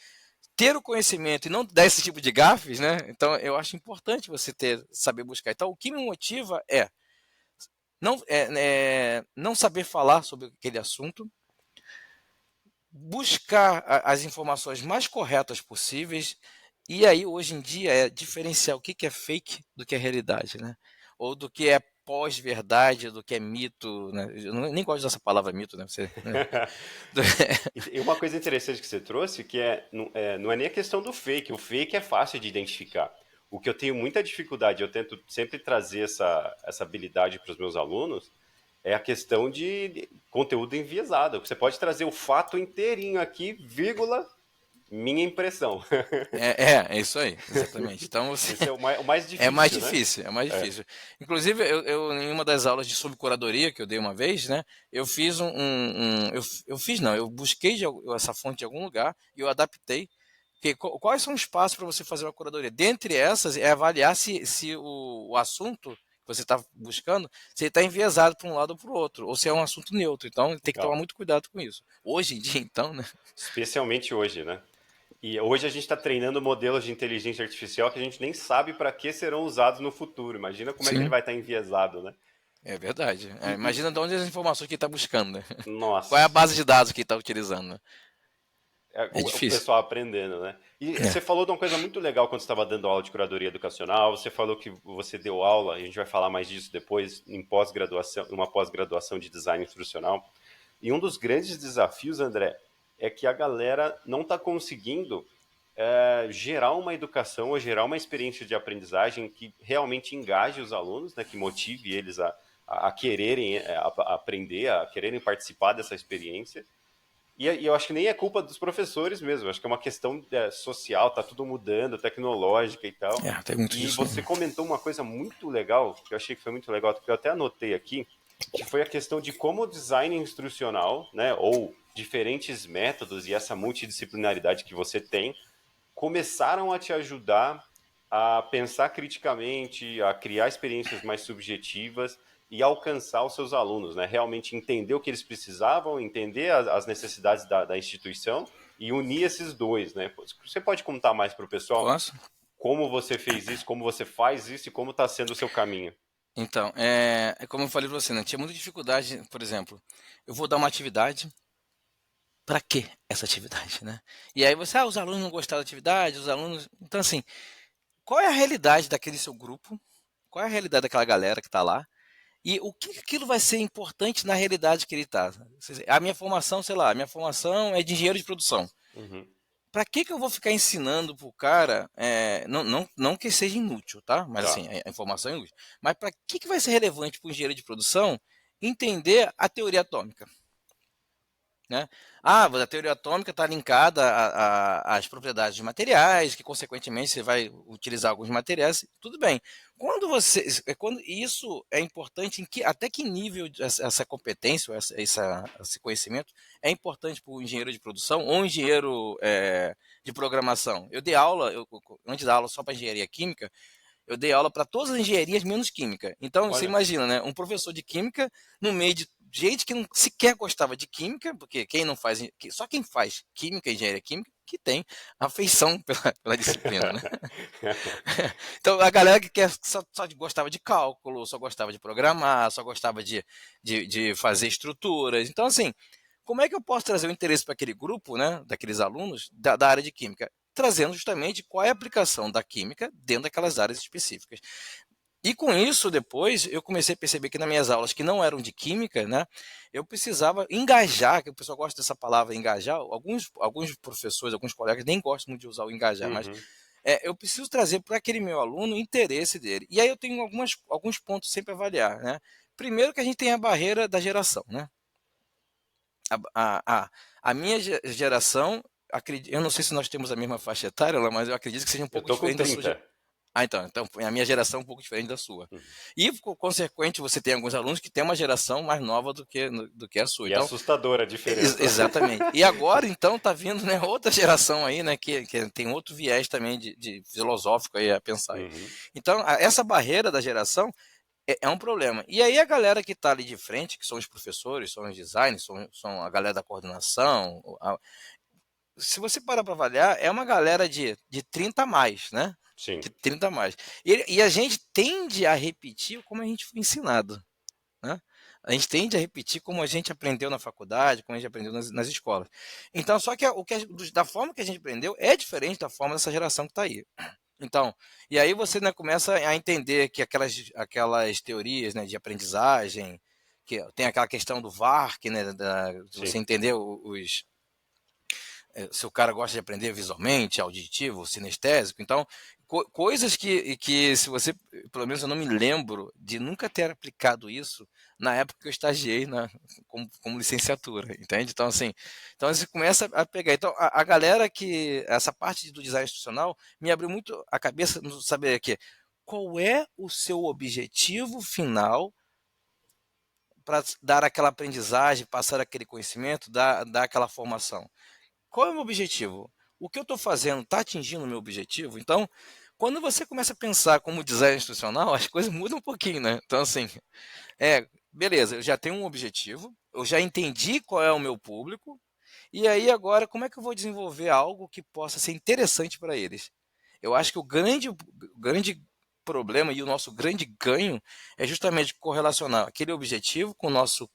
ter o conhecimento e não dar esse tipo de gafes, né? Então, eu acho importante você saber buscar. Então, o que me motiva não saber falar sobre aquele assunto, buscar as informações mais corretas possíveis, e aí, hoje em dia, é diferenciar o que é fake do que é realidade, né? Ou do que é pós-verdade, do que é mito, né? Eu nem gosto dessa palavra mito, né? Né? e uma coisa interessante que você trouxe, que não é nem a questão do fake. O fake é fácil de identificar. O que eu tenho muita dificuldade, eu tento sempre trazer essa habilidade para os meus alunos, é a questão de conteúdo enviesado. Você pode trazer o fato inteirinho aqui, vírgula, minha impressão. É isso aí, exatamente. Então, você, Esse é o mais é mais difícil, né? difícil, é mais É. difícil. Inclusive, em uma das aulas de subcuradoria que eu dei uma vez, né, eu fiz eu fiz não, eu busquei essa fonte em algum lugar e eu adaptei. Quais são os passos para você fazer uma curadoria? Dentre essas, é avaliar se o assunto que você está buscando, se ele está enviesado para um lado ou para o outro, ou se é um assunto neutro. Então, tem que tomar Legal. muito cuidado com isso. Hoje em dia, então, né? Especialmente hoje, né? E hoje a gente está treinando modelos de inteligência artificial que a gente nem sabe para que serão usados no futuro. Imagina como é que ele Sim. vai estar enviesado, né? É verdade. E, Imagina de onde as informações que ele está buscando, né? Qual é a nossa, base de dados que ele está utilizando, né? É o difícil. pessoal aprendendo, né? E É. você falou de uma coisa muito legal quando você estava dando aula de curadoria educacional. Você falou que você deu aula, a gente vai falar mais disso depois, em pós-graduação, uma pós-graduação de design instrucional. E um dos grandes desafios, André, é que a galera não está conseguindo gerar uma educação ou gerar uma experiência de aprendizagem que realmente engaje os alunos, né, que motive eles a quererem a aprender, a quererem participar dessa experiência. E eu acho que nem é culpa dos professores mesmo, eu acho que é uma questão social, tá tudo mudando, tecnológica e tal. Tem muito E disso você mesmo. comentou uma coisa muito legal, que eu achei que foi muito legal, que eu até anotei aqui, que foi a questão de como o design instrucional, né, ou diferentes métodos e essa multidisciplinaridade que você tem, começaram a te ajudar a pensar criticamente, a criar experiências mais subjetivas e alcançar os seus alunos, né? Realmente entender o que eles precisavam, entender as necessidades da instituição e unir esses dois, né? Você pode contar mais para o pessoal Posso? como você fez isso, como você faz isso e como está sendo o seu caminho? Então, é como eu falei para você, né? Tinha muita dificuldade, por exemplo, eu vou dar uma atividade, para que essa atividade, né? E aí você, os alunos não gostaram da atividade, os alunos. Então, assim, qual é a realidade daquele seu grupo? Qual é a realidade daquela galera que está lá? E o que aquilo vai ser importante na realidade que ele está? A minha formação, sei lá, a minha formação é de engenheiro de produção. Uhum. Para que eu vou ficar ensinando pro cara, não que seja inútil, tá? Mas Tá. assim, a informação é inútil. Mas para que vai ser relevante para o engenheiro de produção entender a teoria atômica? Né? A teoria atômica está linkada às propriedades de materiais, que consequentemente você vai utilizar alguns materiais, tudo bem. Quando isso é importante, até que nível essa competência, esse conhecimento é importante para o engenheiro de produção ou engenheiro de programação? Eu dei aula, antes da aula só para engenharia química, eu dei aula para todas as engenharias menos química. Então, você Olha. imagina, né? Um professor de química no meio de gente que não sequer gostava de química, porque quem não faz, só quem faz química, engenharia química, que tem afeição pela disciplina, né? Então, a galera que só gostava de cálculo, só gostava de programar, só gostava de fazer estruturas. Então, assim, como é que eu posso trazer o interesse para aquele grupo, né, daqueles alunos da área de química? Trazendo justamente qual é a aplicação da química dentro daquelas áreas específicas. E com isso, depois, eu comecei a perceber que nas minhas aulas que não eram de química, né, eu precisava engajar, que o pessoal gosta dessa palavra engajar, alguns professores, alguns colegas nem gostam muito de usar o engajar, mas Uhum. eu preciso trazer para aquele meu aluno o interesse dele. E aí eu tenho alguns pontos sempre a avaliar. Né? Primeiro que a gente tem a barreira da geração. Né? A minha geração, eu não sei se nós temos a mesma faixa etária, mas eu acredito que seja um Eu pouco tô com diferente da sua. 30. Então, a minha geração é um pouco diferente da sua. Uhum. E, consequente, você tem alguns alunos que têm uma geração mais nova do que a sua. E é Então, assustadora a diferença. exatamente. E agora, então, está vindo, né, outra geração aí, né, que tem outro viés também de filosófico aí a pensar. Aí. Uhum. Então, essa barreira da geração é um problema. E aí a galera que está ali de frente, que são os professores, são os designers, são a galera da coordenação, se você parar para avaliar, é uma galera de 30 a mais, né? Sim. De 30 a mais. E a gente tende a repetir como a gente foi ensinado. Né? A gente tende a repetir como a gente aprendeu na faculdade, como a gente aprendeu nas escolas. Então, só que da forma que a gente aprendeu é diferente da forma dessa geração que está aí. Então, e aí você, né, começa a entender que aquelas teorias, né, de aprendizagem, que tem aquela questão do VARC, né, de você Sim. entender se o cara gosta de aprender visualmente, auditivo, sinestésico, então coisas que se você, pelo menos eu não me lembro de nunca ter aplicado isso na época que eu estagiei como licenciatura, entende? Então assim, então você começa a pegar, então a galera que essa parte do design institucional me abriu muito a cabeça no saber que qual é o seu objetivo final para dar aquela aprendizagem, passar aquele conhecimento, dar aquela formação. Qual é o meu objetivo? O que eu estou fazendo está atingindo o meu objetivo? Então, quando você começa a pensar como design institucional, as coisas mudam um pouquinho, né? Então, assim, beleza, eu já tenho um objetivo, eu já entendi qual é o meu público, e aí agora como é que eu vou desenvolver algo que possa ser interessante para eles? Eu acho que o grande problema e o nosso grande ganho é justamente correlacionar aquele objetivo com o nosso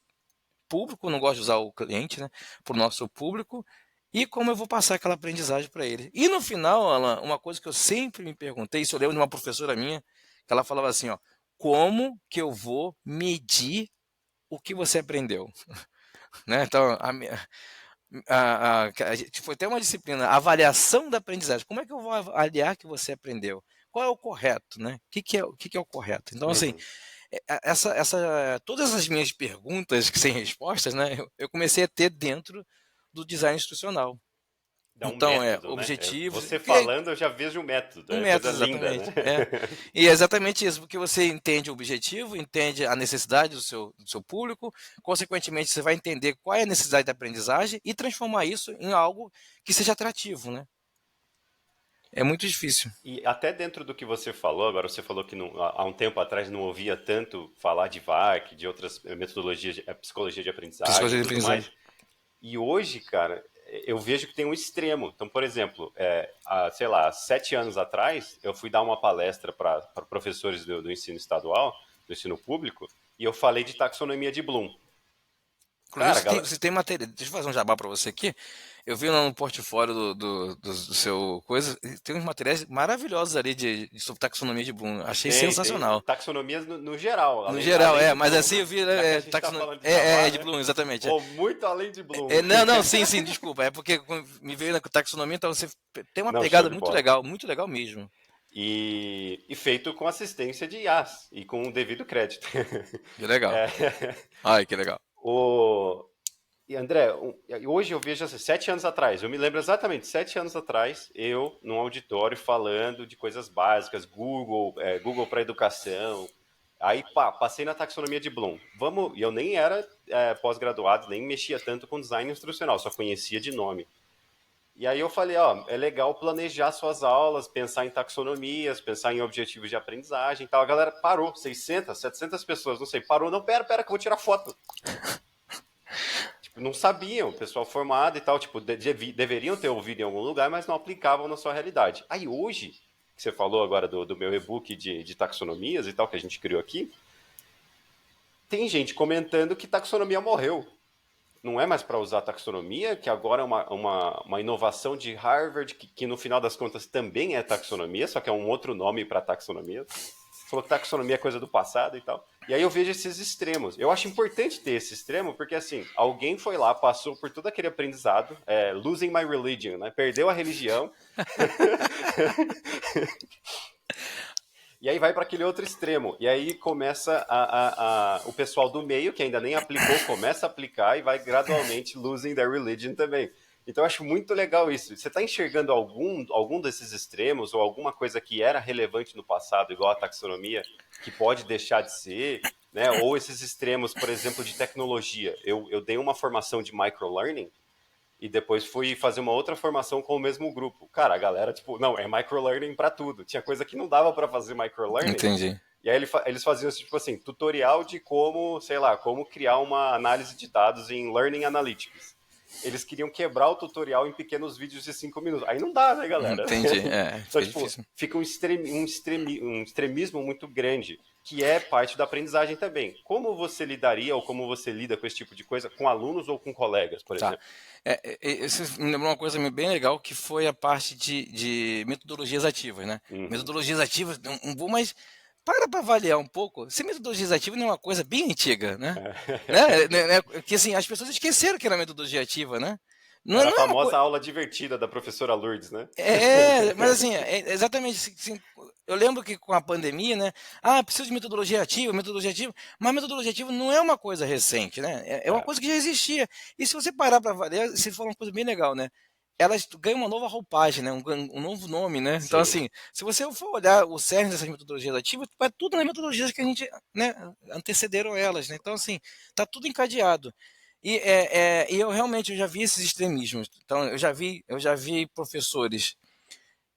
público, não gosto de usar o cliente, né? Para o nosso público, e como eu vou passar aquela aprendizagem para ele. E no final, Alan, uma coisa que eu sempre me perguntei, isso eu lembro de uma professora minha, que ela falava assim, ó, como que eu vou medir o que você aprendeu? né? Então, a gente foi até uma disciplina, avaliação da aprendizagem. Como é que eu vou avaliar que você aprendeu? Qual é o correto, né? O que é o correto? Então, assim, Uhum. todas as minhas perguntas que sem respostas, né? Eu comecei a ter dentro do design instrucional. Dá um Então, método, né? objetivos, Você que falando, eu já vejo um método. um É coisa método, linda, né? exatamente. E é exatamente isso, porque você entende o objetivo, entende a necessidade do seu público, consequentemente, você vai entender qual é a necessidade da aprendizagem e transformar isso em algo que seja atrativo, né? É muito difícil. E até dentro do que você falou, agora você falou que há um tempo atrás não ouvia tanto falar de VARC, de outras metodologias, psicologia de aprendizagem Psicologia e de tudo aprendizagem. mais. E hoje, cara, eu vejo que tem um extremo. Então, por exemplo, sei lá, 7 anos atrás, eu fui dar uma palestra para professores do ensino estadual, do ensino público, e eu falei de taxonomia de Bloom. Inclusive, Cara, você tem matéria. Deixa eu fazer um jabá para você aqui. Eu vi lá no portfólio do seu coisa, tem uns materiais maravilhosos ali sobre taxonomia de Bloom. Achei tem sensacional. taxonomias no geral, No além, geral, além de mas Bloom, assim né? eu vi Já que a gente está taxonomia. falando de jabá, De né? Bloom, exatamente. Ou muito além de Bloom. Não, não, sim, sim, desculpa. É porque me veio na taxonomia, então você tem uma Não, show pegada de bola. muito legal mesmo. E feito com assistência de IAs e com o devido crédito. Que legal. É, Ai, que legal. o, e André, hoje eu vejo assim, 7 anos atrás, eu me lembro exatamente, 7 anos atrás, eu num auditório falando de coisas básicas, Google para educação. Aí, pá, passei na taxonomia de Bloom. E eu nem era pós-graduado, nem mexia tanto com design instrucional, só conhecia de nome. E aí eu falei, ó, é legal planejar suas aulas, pensar em taxonomias, pensar em objetivos de aprendizagem e tal. A galera parou, 600, 700 pessoas, não sei, parou. Não, pera, que eu vou tirar foto. Tipo, não sabiam, pessoal formado e tal, tipo, deveriam ter ouvido em algum lugar, mas não aplicavam na sua realidade. Aí hoje, que você falou agora do meu e-book de taxonomias e tal, que a gente criou aqui, tem gente comentando que taxonomia morreu. Não é mais para usar taxonomia, que agora é uma inovação de Harvard, que no final das contas também é taxonomia, só que é um outro nome para taxonomia. Falou que taxonomia é coisa do passado e tal. E aí eu vejo esses extremos. Eu acho importante ter esse extremo, porque assim, alguém foi lá, passou por todo aquele aprendizado, losing my religion, né? Perdeu a religião. E aí vai para aquele outro extremo. E aí começa o pessoal do meio, que ainda nem aplicou, começa a aplicar e vai gradualmente losing their religion também. Então eu acho muito legal isso. Você está enxergando algum desses extremos ou alguma coisa que era relevante no passado, igual a taxonomia, que pode deixar de ser, né? Ou esses extremos, por exemplo, de tecnologia. Eu dei uma formação de microlearning e depois fui fazer uma outra formação com o mesmo grupo. Cara, a galera, tipo, não, é microlearning para tudo. Tinha coisa que não dava para fazer microlearning. Entendi. E aí eles faziam, tipo assim, tutorial de como, sei lá, como criar uma análise de dados em Learning Analytics. Eles queriam quebrar o tutorial em pequenos vídeos de 5 minutos. Aí não dá, né, galera? Entendi. Então, Fica tipo, difícil. fica um extremismo muito grande, que é parte da aprendizagem também. Como você lidaria ou como você lida com esse tipo de coisa com alunos ou com colegas, por Tá. exemplo? Isso me lembrou uma coisa bem legal, que foi a parte de metodologias ativas, né? Uhum. Metodologias ativas, mas para avaliar um pouco, se metodologias ativas não é uma coisa bem antiga, né? Que assim, as pessoas esqueceram que era metodologia ativa, né? Não, Era a não é uma famosa coisa. aula divertida da professora Lourdes, né? Mas assim, exatamente. Assim, eu lembro que com a pandemia, né? Ah, preciso de metodologia ativa, mas metodologia ativa não é uma coisa recente, né? É uma É, coisa que já existia. E se você parar para avaliar, você falou uma coisa bem legal, né? Elas ganham uma nova roupagem, né? Um novo nome, né? Então, sim. assim, se você for olhar o cerne dessas metodologias ativas, vai tudo nas metodologias que a gente, né, antecederam elas, né? Então, assim, tá tudo encadeado. E eu realmente já vi esses extremismos. Então, eu já vi professores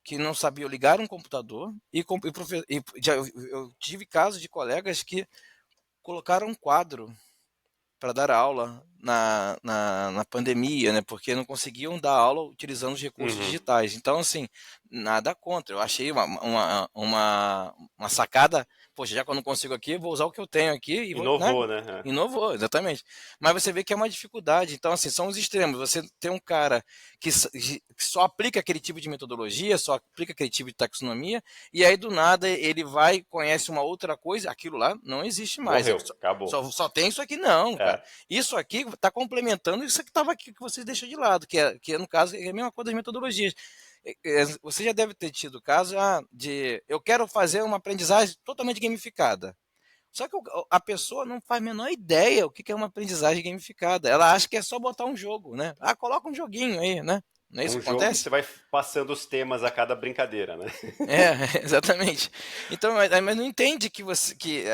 que não sabiam ligar um computador eu tive casos de colegas que colocaram um quadro para dar aula na pandemia, né? Porque não conseguiam dar aula utilizando os recursos Uhum. digitais. Então, assim, nada contra. Eu achei uma sacada poxa, já que eu não consigo aqui, vou usar o que eu tenho aqui e vou, né? Inovou, né? É. Inovou, exatamente. Mas você vê que é uma dificuldade. Então, assim, são os extremos. Você tem um cara que só aplica aquele tipo de metodologia, só aplica aquele tipo de taxonomia, e aí do nada ele vai, conhece uma outra coisa, aquilo lá não existe mais. Morreu, acabou. Só tem isso aqui, não, cara. É, Isso aqui está complementando isso que estava aqui que vocês deixam de lado, que no caso é a mesma coisa das metodologias. Você já deve ter tido o caso de eu quero fazer uma aprendizagem totalmente gamificada. Só que a pessoa não faz a menor ideia o que é uma aprendizagem gamificada. Ela acha que é só botar um jogo, né? Ah, coloca um joguinho aí, né? Não é isso um que jogo e acontece? você vai passando os temas a cada brincadeira, né? É, exatamente. Então, mas não entende que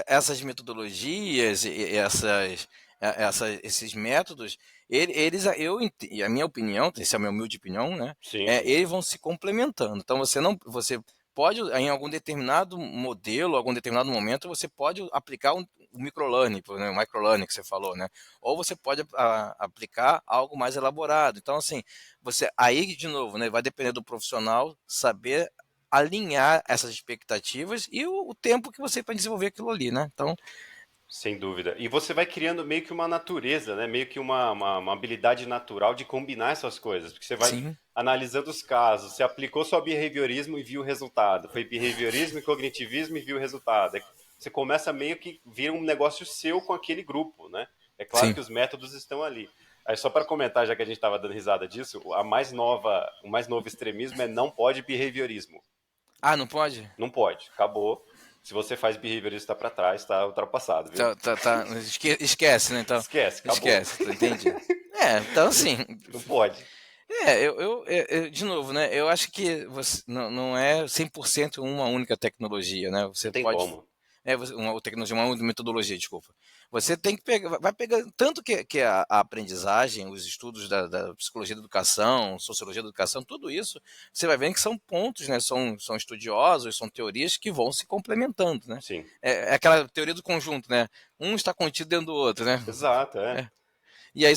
essas metodologias e esses métodos, eles, e a minha opinião, essa é a minha humilde opinião, né? Sim, sim. Eles vão se complementando. Então, você pode, em algum determinado modelo, algum determinado momento, você pode aplicar o microlearning, né, o microlearning que você falou, né? Ou você pode aplicar algo mais elaborado. Então, assim, você aí de novo, né, vai depender do profissional saber alinhar essas expectativas e o tempo que você tem para desenvolver aquilo ali, né? Então, Sem dúvida. E você vai criando meio que uma natureza, né? Meio que uma habilidade natural de combinar essas coisas. Porque você vai sim, analisando os casos. Você aplicou só behaviorismo e viu o resultado. Foi behaviorismo e cognitivismo e viu o resultado. Você começa meio que vira um negócio seu com aquele grupo, né? É claro sim. que os métodos estão ali. Aí só para comentar, já que a gente estava dando risada disso, o mais novo extremismo é não pode behaviorismo. Ah, não pode? Não pode, acabou. Se você faz behaviorismo está para trás, está ultrapassado, viu? Tá. Esquece, né? Então, Esquece, acabou. esquece, entendi. Então assim, Não pode. de novo, né? Eu acho que você não é 100% uma única tecnologia, né? Você Não tem pode como. uma tecnologia, uma metodologia, desculpa. Você tem que pegar, vai pegar tanto que a aprendizagem, os estudos da psicologia da educação, sociologia da educação, tudo isso, você vai vendo que são pontos, né? São estudiosos, são teorias que vão se complementando, né? Sim. É aquela teoria do conjunto, né? Um está contido dentro do outro, né? Exato, é. É. E aí,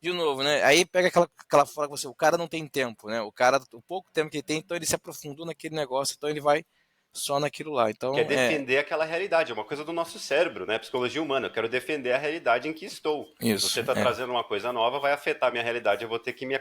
de novo, né? Aí pega aquela fala que você, o cara não tem tempo, né? O pouco tempo que ele tem, então ele se aprofundou naquele negócio, então ele vai só naquilo lá. Quer Então, defender aquela realidade. É uma coisa do nosso cérebro, né? Psicologia humana. Eu quero defender a realidade em que estou. Você isso. está trazendo uma coisa nova, vai afetar a minha realidade. Eu vou ter que me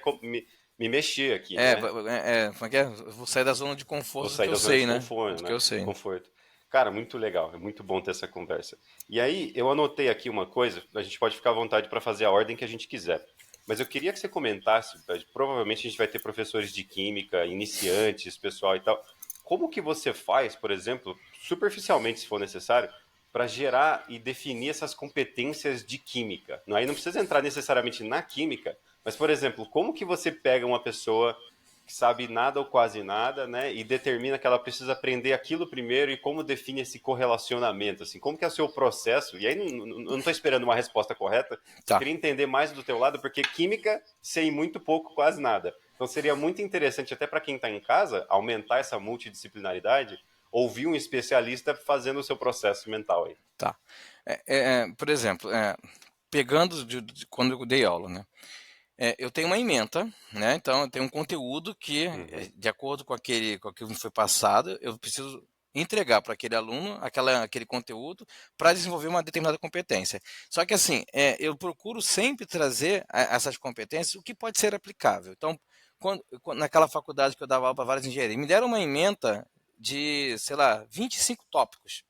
mexer aqui, né? Como é que é? Eu vou sair da zona de Vou conforto do que sair eu da zona sei, de né? conforto, Do que né? eu sei. Conforto. Cara, muito legal. É muito bom ter essa conversa. E aí, eu anotei aqui uma coisa. A gente pode ficar à vontade para fazer a ordem que a gente quiser. Mas eu queria que você comentasse. Provavelmente a gente vai ter professores de química, iniciantes, pessoal e tal. Como que você faz, por exemplo, superficialmente, se for necessário, para gerar e definir essas competências de química? Aí não precisa entrar necessariamente na química, mas, por exemplo, como que você pega uma pessoa que sabe nada ou quase nada, né, e determina que ela precisa aprender aquilo primeiro e como define esse correlacionamento, assim, como que é o seu processo? E aí eu não estou esperando uma resposta correta, só Tá. queria entender mais do teu lado, porque química sei muito pouco, quase nada. Então seria muito interessante até para quem está em casa aumentar essa multidisciplinaridade, ouvir um especialista fazendo o seu processo mental aí. Tá. Por exemplo, pegando quando eu dei aula, né? Eu tenho uma ementa, né? Então eu tenho um conteúdo que, Uhum. de acordo com aquilo que foi passado, eu preciso entregar para aquele aluno aquele conteúdo para desenvolver uma determinada competência. Só que assim, eu procuro sempre trazer essas competências o que pode ser aplicável. Então, naquela faculdade que eu dava aula para várias engenharias, me deram uma ementa de, sei lá, 25 tópicos.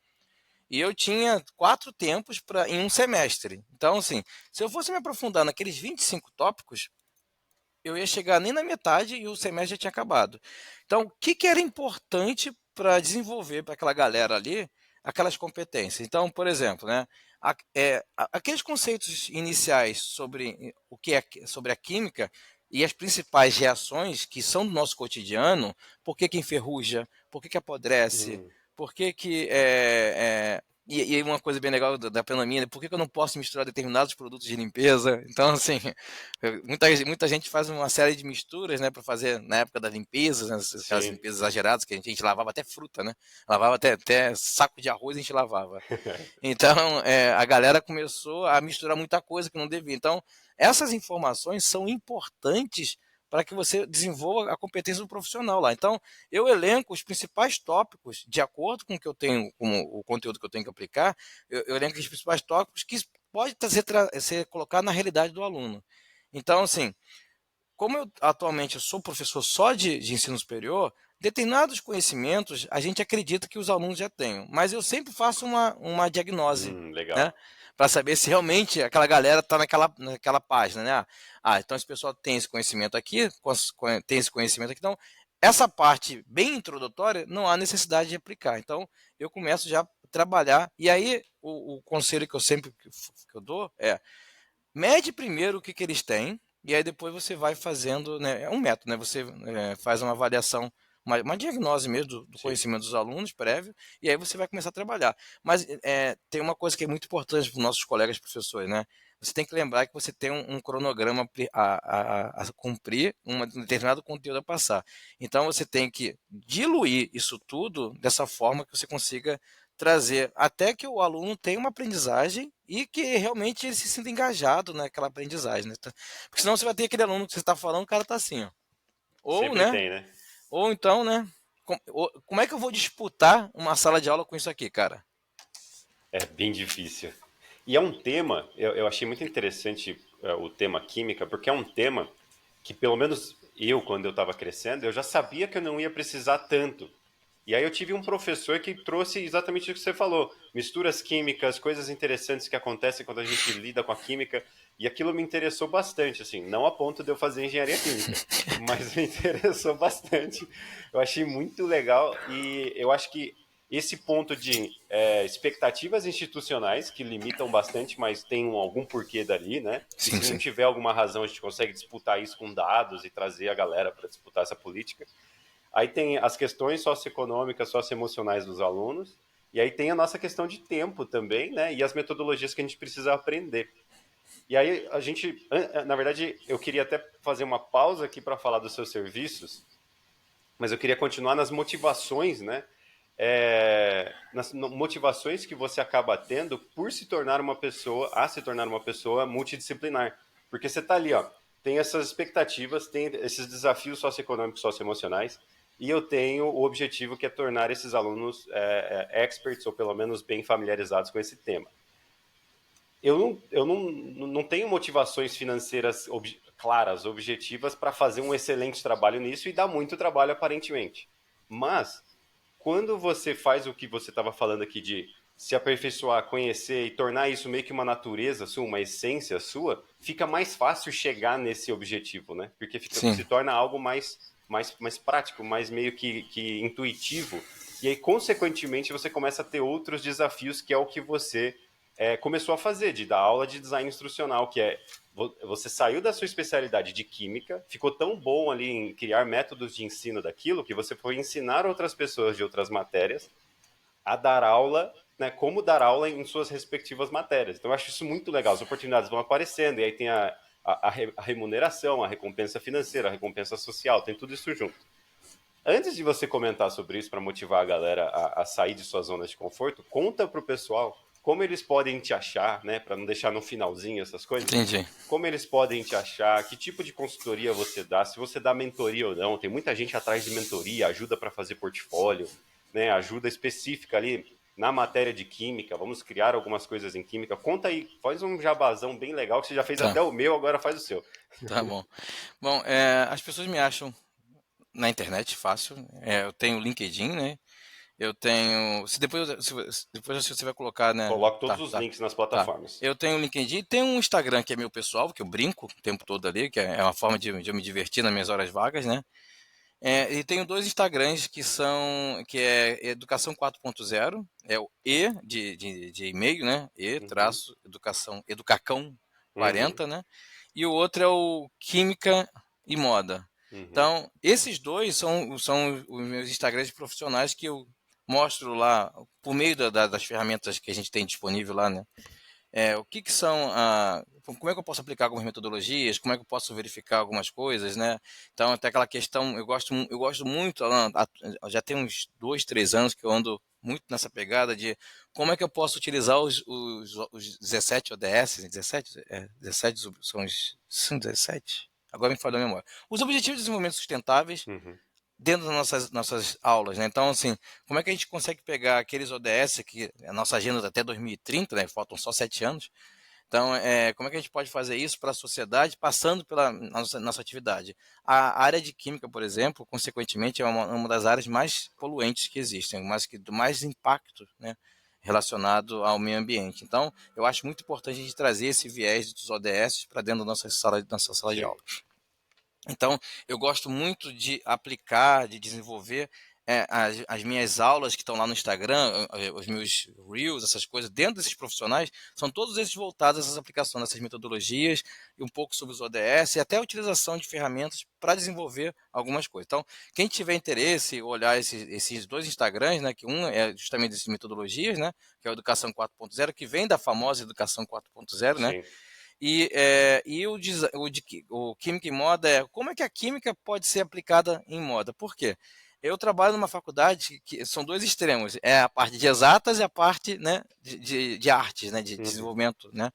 E eu tinha 4 tempos em um semestre. Então, assim, se eu fosse me aprofundar naqueles 25 tópicos, eu ia chegar nem na metade e o semestre já tinha acabado. Então, o que era importante para desenvolver para aquela galera ali aquelas competências? Então, por exemplo, né, aqueles conceitos iniciais sobre o que é sobre a química e as principais reações que são do nosso cotidiano, por que enferruja, por que apodrece, Uhum. por que e uma coisa bem legal da penamina, por que eu não posso misturar determinados produtos de limpeza? Então, assim, muita gente faz uma série de misturas, né, para fazer na época das limpezas, né, aquelas Sim. limpezas exageradas, que a gente lavava até fruta, né? Lavava até saco de arroz a gente lavava. Então, a galera começou a misturar muita coisa que não devia. Então, essas informações são importantes para que você desenvolva a competência do profissional lá. Então, eu elenco os principais tópicos, de acordo com o que eu tenho, com o conteúdo que eu tenho que aplicar, eu elenco os principais tópicos que pode ser colocado na realidade do aluno. Então, assim, como eu atualmente eu sou professor só de ensino superior, determinados conhecimentos a gente acredita que os alunos já tenham, mas eu sempre faço uma diagnose, Legal. né? Para saber se realmente aquela galera está naquela página, né? Então esse pessoal tem esse conhecimento aqui, tem esse conhecimento aqui, então essa parte bem introdutória não há necessidade de aplicar. Então eu começo já a trabalhar, e aí o conselho que eu sempre que eu dou é: mede primeiro o que, que eles têm, e aí depois você vai fazendo, né? É um método, né? Você faz uma avaliação, uma diagnose mesmo do Sim. conhecimento dos alunos prévio, e aí você vai começar a trabalhar. Mas tem uma coisa que é muito importante para os nossos colegas professores, né? Você tem que lembrar que você tem um cronograma a cumprir, um determinado conteúdo a passar. Então você tem que diluir isso tudo dessa forma que você consiga trazer até que o aluno tenha uma aprendizagem e que realmente ele se sinta engajado naquela aprendizagem, né? Porque senão você vai ter aquele aluno que você está falando, o cara está assim, ó. Ou, Sempre né? tem, né? Ou então, né? Como é que eu vou disputar uma sala de aula com isso aqui, cara? É bem difícil. E é um tema, eu achei muito interessante o tema química, porque é um tema que, pelo menos eu, quando eu estava crescendo, eu já sabia que eu não ia precisar tanto. E aí eu tive um professor que trouxe exatamente o que você falou, misturas químicas, coisas interessantes que acontecem quando a gente lida com a química, e aquilo me interessou bastante, assim, não a ponto de eu fazer engenharia química, mas me interessou bastante. Eu achei muito legal e eu acho que esse ponto de expectativas institucionais que limitam bastante, mas tem algum porquê dali, né? E Sim, se não sim. tiver alguma razão, a gente consegue disputar isso com dados e trazer a galera para disputar essa política. Aí tem as questões socioeconômicas, socioemocionais dos alunos, e aí tem a nossa questão de tempo também, né? E as metodologias que a gente precisa aprender. E aí a gente, na verdade, eu queria até fazer uma pausa aqui para falar dos seus serviços, mas eu queria continuar nas motivações, né? Nas motivações que você acaba tendo por se tornar uma pessoa multidisciplinar. Porque você está ali, ó, tem essas expectativas, tem esses desafios socioeconômicos, socioemocionais, e eu tenho o objetivo que é tornar esses alunos experts, ou pelo menos bem familiarizados com esse tema. Eu não tenho motivações financeiras claras, objetivas, para fazer um excelente trabalho nisso e dá muito trabalho aparentemente. Mas, quando você faz o que você estava falando aqui de se aperfeiçoar, conhecer e tornar isso meio que uma natureza sua, uma essência sua, fica mais fácil chegar nesse objetivo, né? Porque Sim. se torna algo mais prático, mais meio que intuitivo. E aí, consequentemente, você começa a ter outros desafios, que é o que você começou a fazer, de dar aula de design instrucional, que é você saiu da sua especialidade de química, ficou tão bom ali em criar métodos de ensino daquilo, que você foi ensinar outras pessoas de outras matérias a dar aula, né, como dar aula em suas respectivas matérias. Então eu acho isso muito legal, as oportunidades vão aparecendo, e aí tem a remuneração, a recompensa financeira, a recompensa social, tem tudo isso junto. Antes de você comentar sobre isso, para motivar a galera a sair de suas zonas de conforto, conta para o pessoal como eles podem te achar, né, para não deixar no finalzinho essas coisas. Entendi. Como eles podem te achar, que tipo de consultoria você dá, se você dá mentoria ou não. Tem muita gente atrás de mentoria, ajuda para fazer portfólio, né, ajuda específica ali na matéria de química. Vamos criar algumas coisas em química. Conta aí, faz um jabazão bem legal, que você já fez Tá, até o meu, agora faz o seu. tá bom. Bom, as pessoas me acham na internet fácil. Eu tenho LinkedIn, né? Eu tenho. Se depois você vai colocar, né? Coloco todos Tá, os tá, links nas tá. plataformas. Eu tenho um LinkedIn, tem um Instagram que é meu pessoal, que eu brinco o tempo todo ali, que é uma forma de eu me divertir nas minhas horas vagas, né? E tenho dois Instagrams que é Educação 4.0, é o E de e-mail, né? E Uhum, traço educação, Educacão uhum, 40, né? E o outro é o Química e Moda. uhum. Então, esses dois são os meus Instagrams profissionais que eu mostro lá, por meio das ferramentas que a gente tem disponível lá, né? O que que são como é que eu posso aplicar algumas metodologias, como é que eu posso verificar algumas coisas, né? Então, até aquela questão, eu gosto muito, Alan, já tem uns 2, 3 anos que eu ando muito nessa pegada de como é que eu posso utilizar os 17 ODS, 17? 17 são 17? Agora me falha a memória. Os Objetivos de Desenvolvimento Sustentáveis Uhum. dentro das nossas aulas, né? Então, assim, como é que a gente consegue pegar aqueles ODS, que a nossa agenda é até 2030, né? Faltam só 7 anos. Então, como é que a gente pode fazer isso para a sociedade, passando pela nossa atividade? A área de química, por exemplo, consequentemente, é uma das áreas mais poluentes que existem, mas que do mais impacto, né, relacionado ao meio ambiente. Então, eu acho muito importante a gente trazer esse viés dos ODS para dentro da nossa sala de Sim. aula. Então, eu gosto muito de aplicar, de desenvolver as minhas aulas que estão lá no Instagram, os meus Reels, essas coisas, dentro desses profissionais, são todos esses voltados a essas aplicações, essas metodologias, e um pouco sobre os ODS, e até a utilização de ferramentas para desenvolver algumas coisas. Então, quem tiver interesse, olhar esses dois Instagrams, né, que um é justamente dessas metodologias, né, que é a Educação 4.0, que vem da famosa Educação 4.0, né, Sim. e o Química em Moda é como é que a química pode ser aplicada em moda. Por quê? Eu trabalho numa faculdade que são dois extremos, é a parte de exatas e a parte, né, de artes, né, de Uhum. desenvolvimento, né,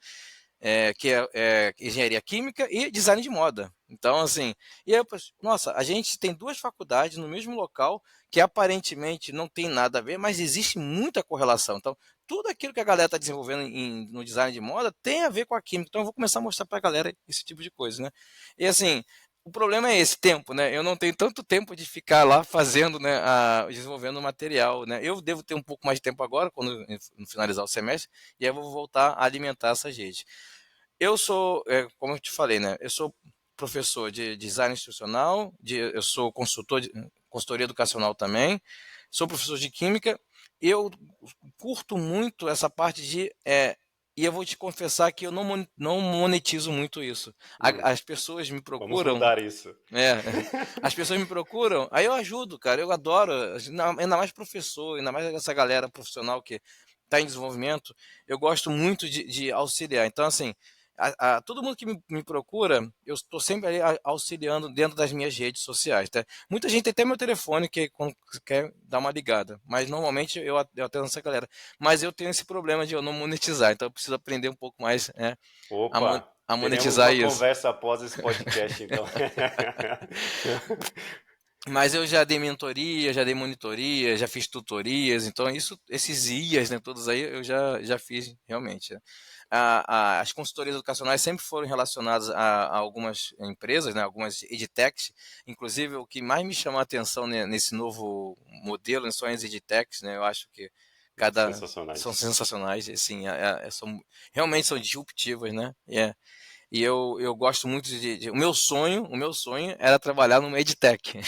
que é engenharia química e design de moda. Então, assim, e aí eu penso, nossa, a gente tem duas faculdades no mesmo local que aparentemente não tem nada a ver, mas existe muita correlação. Então, tudo aquilo que a galera está desenvolvendo no design de moda tem a ver com a química. Então, eu vou começar a mostrar para a galera esse tipo de coisa, né? E assim, o problema é esse tempo, né? Eu não tenho tanto tempo de ficar lá fazendo, né, desenvolvendo material, né? Eu devo ter um pouco mais de tempo agora, quando finalizar o semestre, e aí eu vou voltar a alimentar essas redes. Eu sou, como eu te falei, né? Eu sou professor de design institucional, eu sou consultor de consultoria educacional também, sou professor de química. Eu curto muito essa parte e eu vou te confessar que eu não monetizo muito isso. Hum. As pessoas me Vamos procuram, mudar isso. é, as pessoas me procuram, aí eu ajudo, cara. Eu adoro, ainda mais professor, ainda mais essa galera profissional que está em desenvolvimento. Eu gosto muito de auxiliar. Então, assim, todo mundo que me procura, eu estou sempre ali auxiliando dentro das minhas redes sociais. Tá? Muita gente tem até meu telefone que quando quer dar uma ligada, mas normalmente eu atendo essa galera. Mas eu tenho esse problema de eu não monetizar, então eu preciso aprender um pouco mais, né, a, mon- Opa, a teremos monetizar uma isso. conversa após esse podcast, então. Mas eu já dei mentoria, já dei monitoria, já fiz tutorias, então esses IAs, né, todos aí eu já fiz realmente. Né. As consultorias educacionais sempre foram relacionadas a algumas empresas, né, algumas edtechs, inclusive o que mais me chamou a atenção nesse novo modelo, né, são as edtechs, né, eu acho que são Sensacionais. sensacionais, assim, realmente são disruptivas, né, e eu gosto muito o meu sonho era trabalhar numa edtech.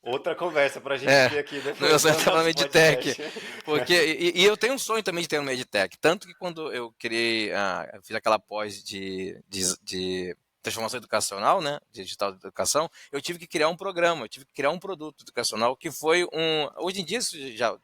Outra conversa para a gente É, ter aqui no meu depois sonho do é trabalhar numa nosso edtech. podcast. Porque, e eu tenho um sonho também de ter uma edtech. Tanto que quando eu criei, eu fiz aquela pós de transformação educacional, né, de digital de educação, eu tive que criar um programa, eu tive que criar um produto educacional que foi hoje em dia isso já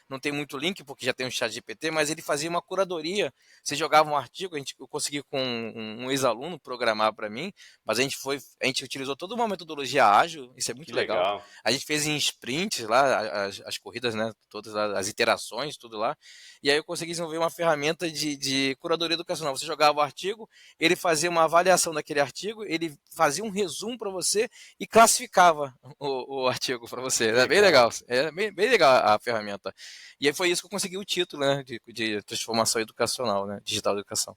não tem muito link porque já tem um chat GPT, mas ele fazia uma curadoria. Você jogava um artigo, eu consegui com um ex-aluno programar para mim, mas a gente utilizou toda uma metodologia ágil, isso é Que muito legal. legal. A gente fez em sprints lá, as corridas, né? Todas as iterações, tudo lá. E aí eu consegui desenvolver uma ferramenta de curadoria educacional. Você jogava o artigo, ele fazia uma avaliação daquele artigo, ele fazia um resumo para você e classificava o artigo para você. Que Era bem legal. legal. É bem legal a ferramenta. E aí foi isso que eu consegui o título, né? De transformação educacional, né? Digital educação.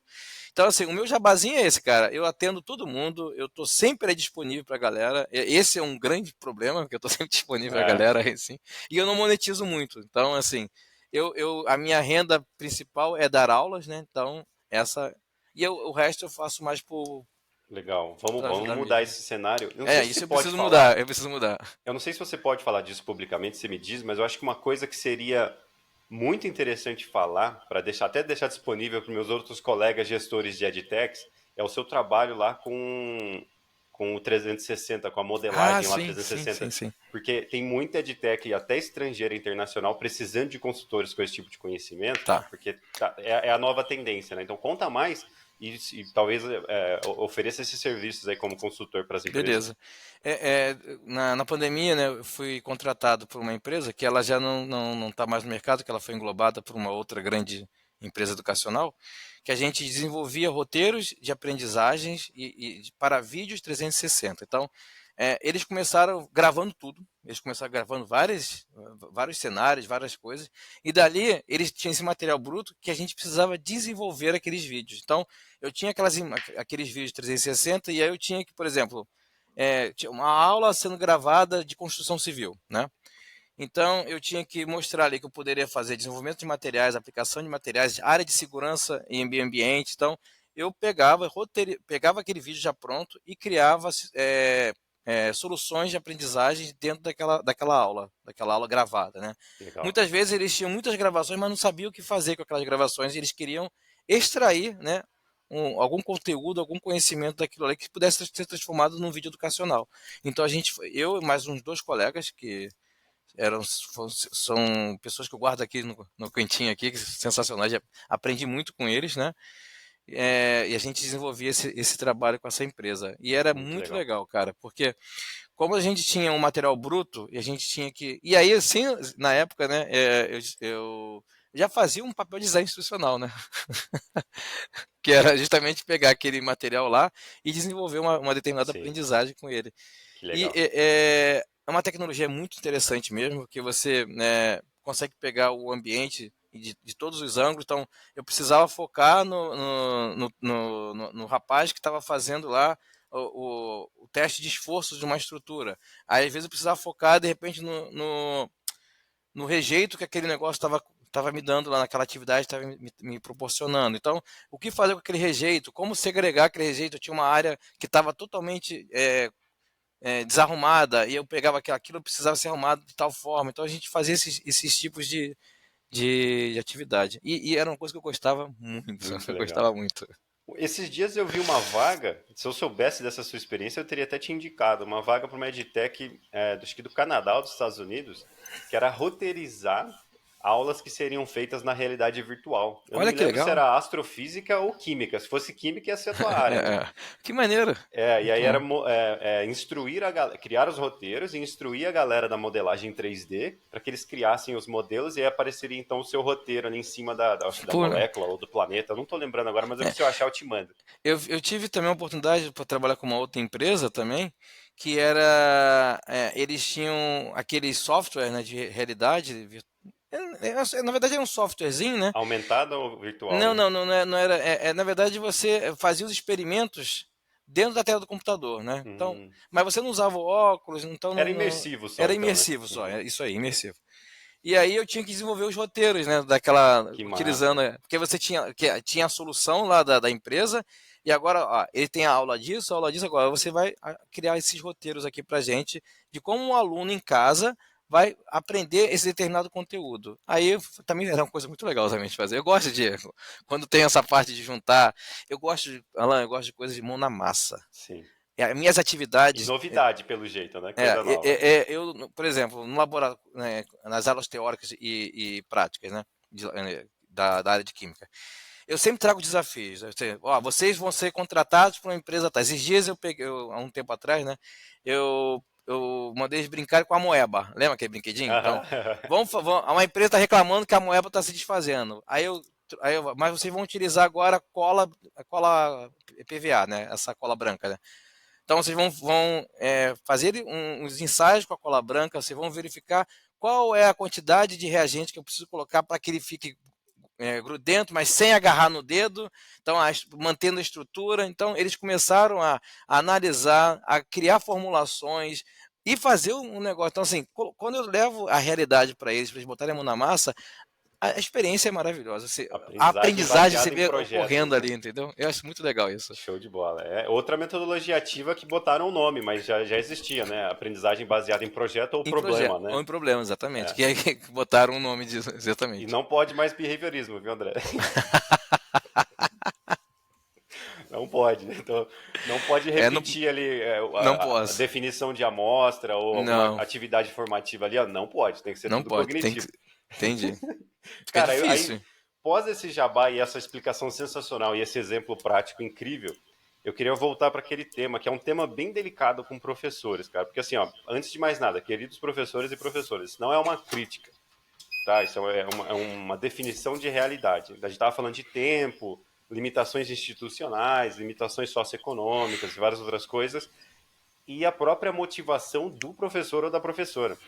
Então, assim, o meu jabazinho é esse, cara. Eu atendo todo mundo, eu tô sempre disponível pra galera. Esse é um grande problema, porque eu tô sempre disponível pra É. galera, assim. E eu não monetizo muito. Então, assim, a minha renda principal é dar aulas, né? Então, essa. O resto eu faço mais Legal. Vamos, pra vamos ajudar mudar mesmo. esse cenário. Eu não sei É, se você isso eu pode preciso mudar, falar. eu preciso mudar. Eu não sei se você pode falar disso publicamente, você me diz, mas eu acho que uma coisa que seria muito interessante falar, para deixar disponível para meus outros colegas gestores de edtechs, é o seu trabalho lá com o 360, com a Ah, modelagem lá sim, sim, 360, sim, sim. porque tem muita edtech, até estrangeira e internacional, precisando de consultores com esse tipo de conhecimento, Tá. porque é a nova tendência, né? Então conta mais e talvez ofereça esses serviços aí como consultor para as empresas. Beleza. Na pandemia, né, eu fui contratado por uma empresa que ela já não está mais no mercado, que ela foi englobada por uma outra grande empresa educacional, que a gente desenvolvia roteiros de aprendizagens para vídeos 360. Então, eles começaram gravando tudo, eles começaram gravando vários cenários, várias coisas, e dali eles tinham esse material bruto que a gente precisava desenvolver aqueles vídeos. Então, eu tinha aqueles vídeos 360 e aí eu tinha que, por exemplo, tinha uma aula sendo gravada de construção civil, né? Então, eu tinha que mostrar ali que eu poderia fazer desenvolvimento de materiais, aplicação de materiais, área de segurança em meio ambiente. Então, eu pegava aquele vídeo já pronto e criava soluções de aprendizagem dentro daquela aula gravada, né? Legal. Muitas vezes eles tinham muitas gravações, mas não sabiam o que fazer com aquelas gravações. E eles queriam extrair, né, algum conteúdo, algum conhecimento daquilo ali que pudesse ser transformado num vídeo educacional. Então, eu e mais uns 2 colegas que são pessoas que eu guardo aqui no cantinho aqui, que sensacionais, aprendi muito com eles, né? E a gente desenvolvia esse trabalho com essa empresa. E era Muito muito legal. legal, cara, porque como a gente tinha um material bruto, e a gente tinha que. E aí, assim, na época, né, eu já fazia um papel de design institucional, né? Que era justamente pegar aquele material lá e desenvolver uma determinada Sim, aprendizagem com ele. que E legal. é uma tecnologia muito interessante mesmo, que você, né, consegue pegar o ambiente de todos os ângulos. Então, eu precisava focar no rapaz que estava fazendo lá o teste de esforço de uma estrutura. Aí, às vezes, eu precisava focar, de repente, no rejeito que aquele negócio estava me dando lá naquela atividade, estava me proporcionando. Então, o que fazer com aquele rejeito? Como segregar aquele rejeito? Eu tinha uma área que estava totalmente desarrumada e eu pegava aquilo precisava ser arrumado de tal forma. Então a gente fazia esses tipos de atividade. E era uma coisa que eu gostava muito. Muito Eu legal. gostava muito. Esses dias eu vi uma vaga, se eu soubesse dessa sua experiência, eu teria até te indicado, uma vaga para uma edtech, acho que do Canadá ou dos Estados Unidos, que era roteirizar aulas que seriam feitas na realidade virtual. Eu não Olha me que lembro se legal. era astrofísica ou química. Se fosse química, ia ser a tua área, né? Que maneiro. E Muito aí era bom. instruir criar os roteiros e instruir a galera da modelagem 3D para que eles criassem os modelos e aí apareceria então o seu roteiro ali em cima acho que da Pô, molécula ou do planeta. Eu não tô lembrando agora, mas se eu achar eu te mando. eu tive também a oportunidade para trabalhar com uma outra empresa também, que era, eles tinham aquele software, né, de realidade na verdade era um softwarezinho, né? Aumentada ou virtual, Não, né? não, não era. Na verdade, você fazia os experimentos dentro da tela do computador, né? Então, Hum. mas você não usava o óculos, então Era imersivo só, era então, né? imersivo só, Uhum. é isso aí, imersivo. E aí eu tinha que desenvolver os roteiros, né? Que Utilizando, massa. porque você tinha a solução lá da empresa, e agora, ó, ele tem a aula disso, agora você vai criar esses roteiros aqui pra gente de como um aluno em casa vai aprender esse determinado conteúdo. Aí também era uma coisa muito legal também de fazer. Eu gosto quando tem essa parte de juntar, Alan, eu gosto de coisas de mão na massa. Sim. Minhas E atividades, novidade, pelo jeito, né? Coisa nova. eu, por exemplo, no laboratório, né, nas aulas teóricas e práticas, né, da área de química, eu sempre trago desafios. Ó, vocês vão ser contratados por uma empresa tal. Esses dias há um tempo atrás, né, eu mandei eles brincarem com a moeba. Lembra aquele brinquedinho? Então, Aham. uma empresa está reclamando que a moeba está se desfazendo. Mas vocês vão utilizar agora a cola PVA, né, essa cola branca, né? Então vocês vão fazer uns ensaios com a cola branca, vocês vão verificar qual é a quantidade de reagente que eu preciso colocar para que ele fique grudento, mas sem agarrar no dedo, então mantendo a estrutura. Então eles começaram a analisar, a criar formulações e fazer um negócio. Então assim, quando eu levo a realidade para eles botarem a mão na massa, a experiência é maravilhosa. A Aprendizagem aprendizagem você baseada em vê projetos, ocorrendo né? ali, entendeu? Eu acho muito legal isso. Show de bola. É outra metodologia ativa que botaram o nome, mas já existia, né? Aprendizagem baseada em projeto ou problema, Ou né? em problema, exatamente. É. Que aí que botaram o nome disso, E exatamente. não pode mais behaviorismo, viu, André? Não pode. Então, não pode Não, repetir ali não a posso. definição de amostra ou alguma Não, atividade formativa ali, ó. Não pode, tem que ser não tudo pode. cognitivo. Entendi. Fica Cara, aí, difícil. pós esse jabá e essa explicação sensacional e esse exemplo prático incrível, eu queria voltar para aquele tema, que é um tema bem delicado com professores, cara. Porque assim, ó, antes de mais nada, queridos professores e professoras, isso não é uma crítica. tá? Isso é uma definição de realidade. A gente estava falando de tempo, limitações institucionais, limitações socioeconômicas e várias outras coisas, e a própria motivação do professor ou da professora,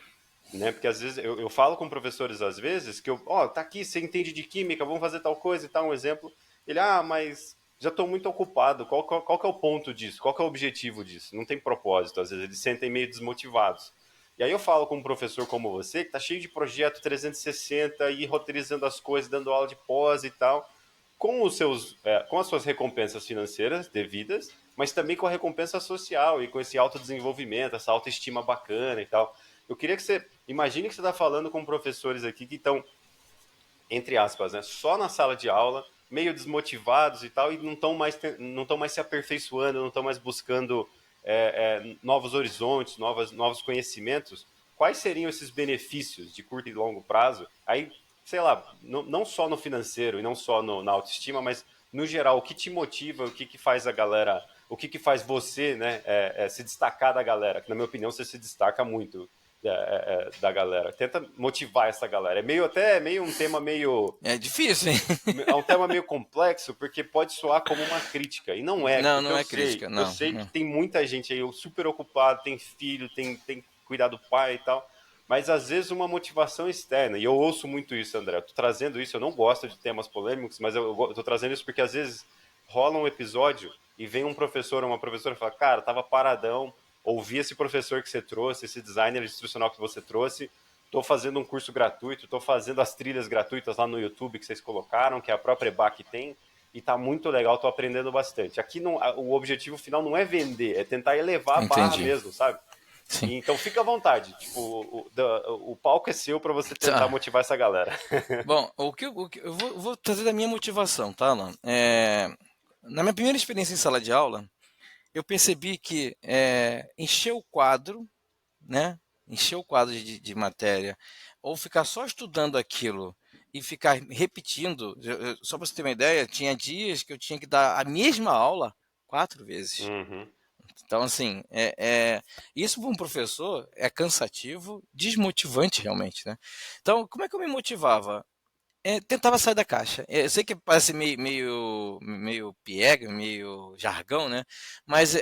né? Porque às vezes eu falo com professores às vezes que tá aqui, você entende de química, vamos fazer tal coisa e tal, um exemplo. Ele, mas já estou muito ocupado. Qual que é o ponto disso? Qual que é o objetivo disso? Não tem propósito. Às vezes eles se sentem meio desmotivados. E aí eu falo com um professor como você, que está cheio de projeto 360 e roteirizando as coisas, dando aula de pós e tal, com as suas recompensas financeiras devidas, mas também com a recompensa social e com esse autodesenvolvimento, essa autoestima bacana e tal. Eu queria que você imagine que você está falando com professores aqui que estão, entre aspas, né, só na sala de aula, meio desmotivados e tal, e não estão mais se aperfeiçoando, não estão mais buscando novos horizontes, novos conhecimentos. Quais seriam esses benefícios de curto e longo prazo? Aí, sei lá, não só no financeiro e não só na autoestima, mas no geral, o que te motiva, o que faz a galera, o que faz você, né, se destacar da galera? Que na minha opinião você se destaca muito da galera. Tenta motivar essa galera. É meio um tema meio. É difícil, hein? É um tema meio complexo, porque pode soar como uma crítica. E não é, Não, porque não é crítica, eu não. sei que tem muita gente aí super ocupado, tem filho, tem que cuidar do pai e tal. Mas às vezes uma motivação externa. E eu ouço muito isso, André. Eu tô trazendo isso, eu não gosto de temas polêmicos, mas eu tô trazendo isso porque às vezes rola um episódio e vem um professor ou uma professora e fala, cara, tava paradão, ouvi esse professor que você trouxe, esse designer instrucional que você trouxe, estou fazendo um curso gratuito, estou fazendo as trilhas gratuitas lá no YouTube que vocês colocaram, que a própria EBAC tem, e está muito legal, estou aprendendo bastante. Aqui não, o objetivo final não é vender, é tentar elevar a barra Entendi. mesmo, sabe? Sim. Então fica à vontade, tipo, o palco é seu para você tentar Tá. motivar essa galera. Bom, eu vou trazer da minha motivação, tá, Alan? Na minha primeira experiência em sala de aula, eu percebi que encher o quadro, né? Encher o quadro de matéria, ou ficar só estudando aquilo e ficar repetindo. Só para você ter uma ideia, tinha dias que eu tinha que dar a mesma aula 4 vezes. Uhum. Então, assim, isso para um professor é cansativo, desmotivante realmente, né? Então, como é que eu me motivava? Tentava sair da caixa. Eu sei que parece meio piega, meio jargão, né? Mas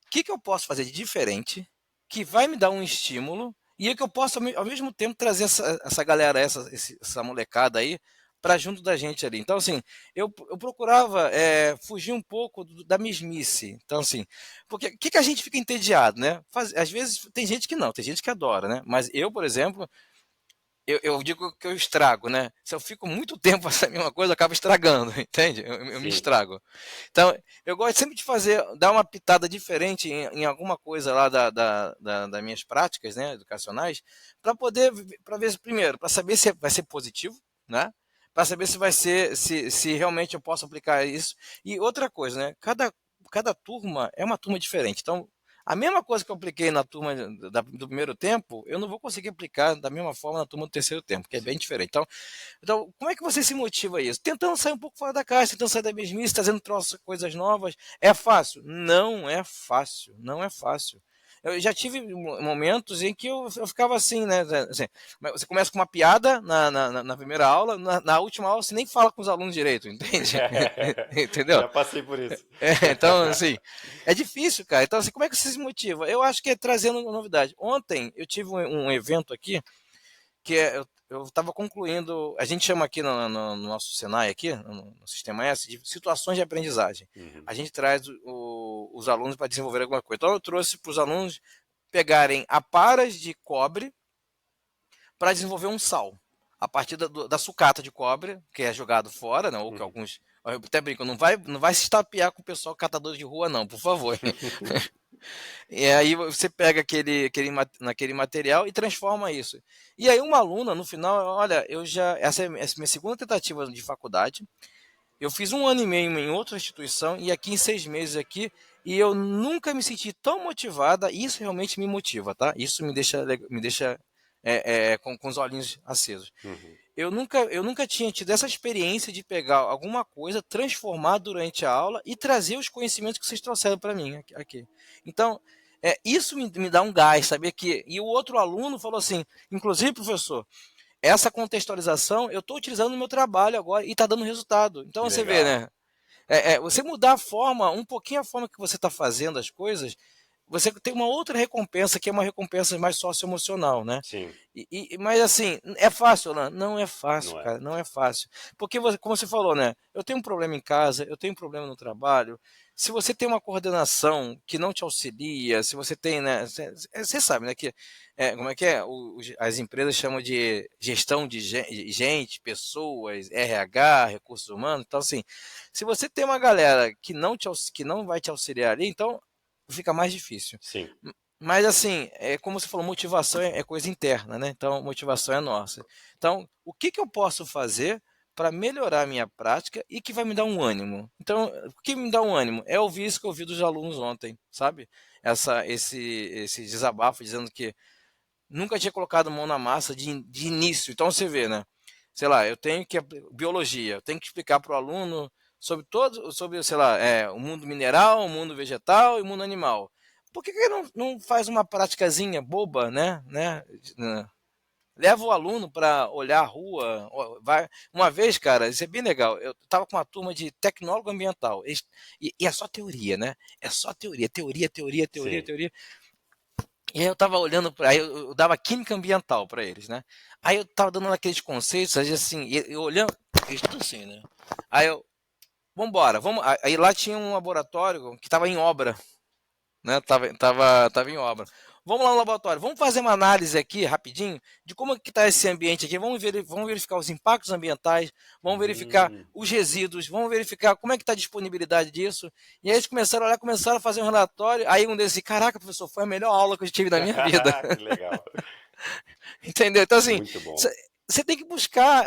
que eu posso fazer de diferente que vai me dar um estímulo e que eu possa, ao mesmo tempo, trazer essa galera, essa molecada aí, para junto da gente ali. Então, assim, eu procurava fugir um pouco da mesmice. Então, assim, porque o que a gente fica entediado, né? Às vezes tem gente que não, tem gente que adora, né? Mas eu, por exemplo, eu digo que eu estrago, né? Se eu fico muito tempo fazendo a mesma coisa, eu acabo estragando, entende? Eu me Sim. estrago. Então, eu gosto sempre de dar uma pitada diferente em alguma coisa lá das minhas práticas, né, educacionais, para ver primeiro, para saber se vai ser positivo, né? Para saber se vai ser, se realmente eu posso aplicar isso. E outra coisa, né? Cada turma é uma turma diferente. Então, a mesma coisa que eu apliquei na turma do primeiro tempo, eu não vou conseguir aplicar da mesma forma na turma do terceiro tempo, que é bem diferente. Então, como é que você se motiva a isso? Tentando sair um pouco fora da caixa, tentando sair da mesmice, trazendo coisas novas. É fácil? Não é fácil, não é fácil. Eu já tive momentos em que eu ficava assim, né? Assim, você começa com uma piada na primeira aula, na última aula você nem fala com os alunos direito, entende? Entendeu? Já passei por isso. Então, assim, é difícil, cara. Então, assim, como é que você se motiva? Eu acho que é trazendo novidade. Ontem eu tive um evento aqui que eu estava concluindo, a gente chama aqui no nosso Senai, aqui, no Sistema S, de situações de aprendizagem. Uhum. A gente traz os alunos para desenvolver alguma coisa. Então, eu trouxe para os alunos pegarem aparas de cobre para desenvolver um sal. A partir da sucata de cobre, que é jogado fora, né, ou que Uhum. alguns. Eu até brinco, não vai se estapear com o pessoal catador de rua, não, por favor. E aí você pega naquele material e transforma isso. E aí uma aluna, no final, olha, essa é a minha segunda tentativa de faculdade. Eu fiz 1 ano e meio em outra instituição e aqui em 6 meses aqui, e eu nunca me senti tão motivada. Isso realmente me motiva, tá? Isso me deixa com os olhinhos acesos. Uhum. Eu nunca tinha tido essa experiência de pegar alguma coisa, transformar durante a aula e trazer os conhecimentos que vocês trouxeram para mim aqui. Então, Isso me dá um gás, saber que. E o outro aluno falou assim, inclusive, professor, essa contextualização eu estou utilizando no meu trabalho agora e está dando resultado. Então Que você vê, legal. né? Você mudar a forma, um pouquinho a forma que você está fazendo as coisas, você tem uma outra recompensa, que é uma recompensa mais socioemocional, né? Sim, Mas assim, é fácil, Alan? Não é fácil, não é. cara, não é fácil. Porque, como você falou, né? Eu tenho um problema em casa, eu tenho um problema no trabalho. Se você tem uma coordenação que não te auxilia, se você tem, né? Você sabe, né? Como é que é? As empresas chamam de gestão de gente, pessoas, RH, recursos humanos. Então, assim, se você tem uma galera que não vai te auxiliar ali, então fica mais difícil. Sim, Mas assim, como você falou, motivação é coisa interna, né? Então, motivação é nossa. Então, o que eu posso fazer para melhorar a minha prática e que vai me dar um ânimo? Então, o que me dá um ânimo é ouvir isso que eu ouvi dos alunos ontem, sabe? Esse desabafo dizendo que nunca tinha colocado mão na massa de início. Então, você vê, né? Sei lá, eu tenho que biologia, eu tenho que explicar para o aluno sobre, sei lá, o mundo mineral, o mundo vegetal e o mundo animal. Por que não faz uma praticazinha boba, né? Leva o aluno para olhar a rua. Vai. Uma vez, cara, isso é bem legal. Eu estava com uma turma de tecnólogo ambiental. E é só teoria, né? É só teoria, teoria, teoria, teoria, sim. teoria. E aí eu tava olhando, aí eu dava química ambiental para eles, né? Aí eu tava dando aqueles conceitos, aí assim, eu olhando, isso tudo assim, né? Aí eu, vambora, vamos. Aí lá tinha um laboratório que tava em obra, né? Tava em obra. Vamos lá no laboratório, vamos fazer uma análise aqui rapidinho de como é que está esse ambiente aqui. Vamos verificar os impactos ambientais, vamos verificar Hum. os resíduos, vamos verificar como é que está a disponibilidade disso. E aí eles começaram a olhar, começaram a fazer um relatório. Aí um deles disse: Caraca, professor, foi a melhor aula que eu tive na minha vida. Que legal. Entendeu? Então, assim, Muito bom. você tem que buscar.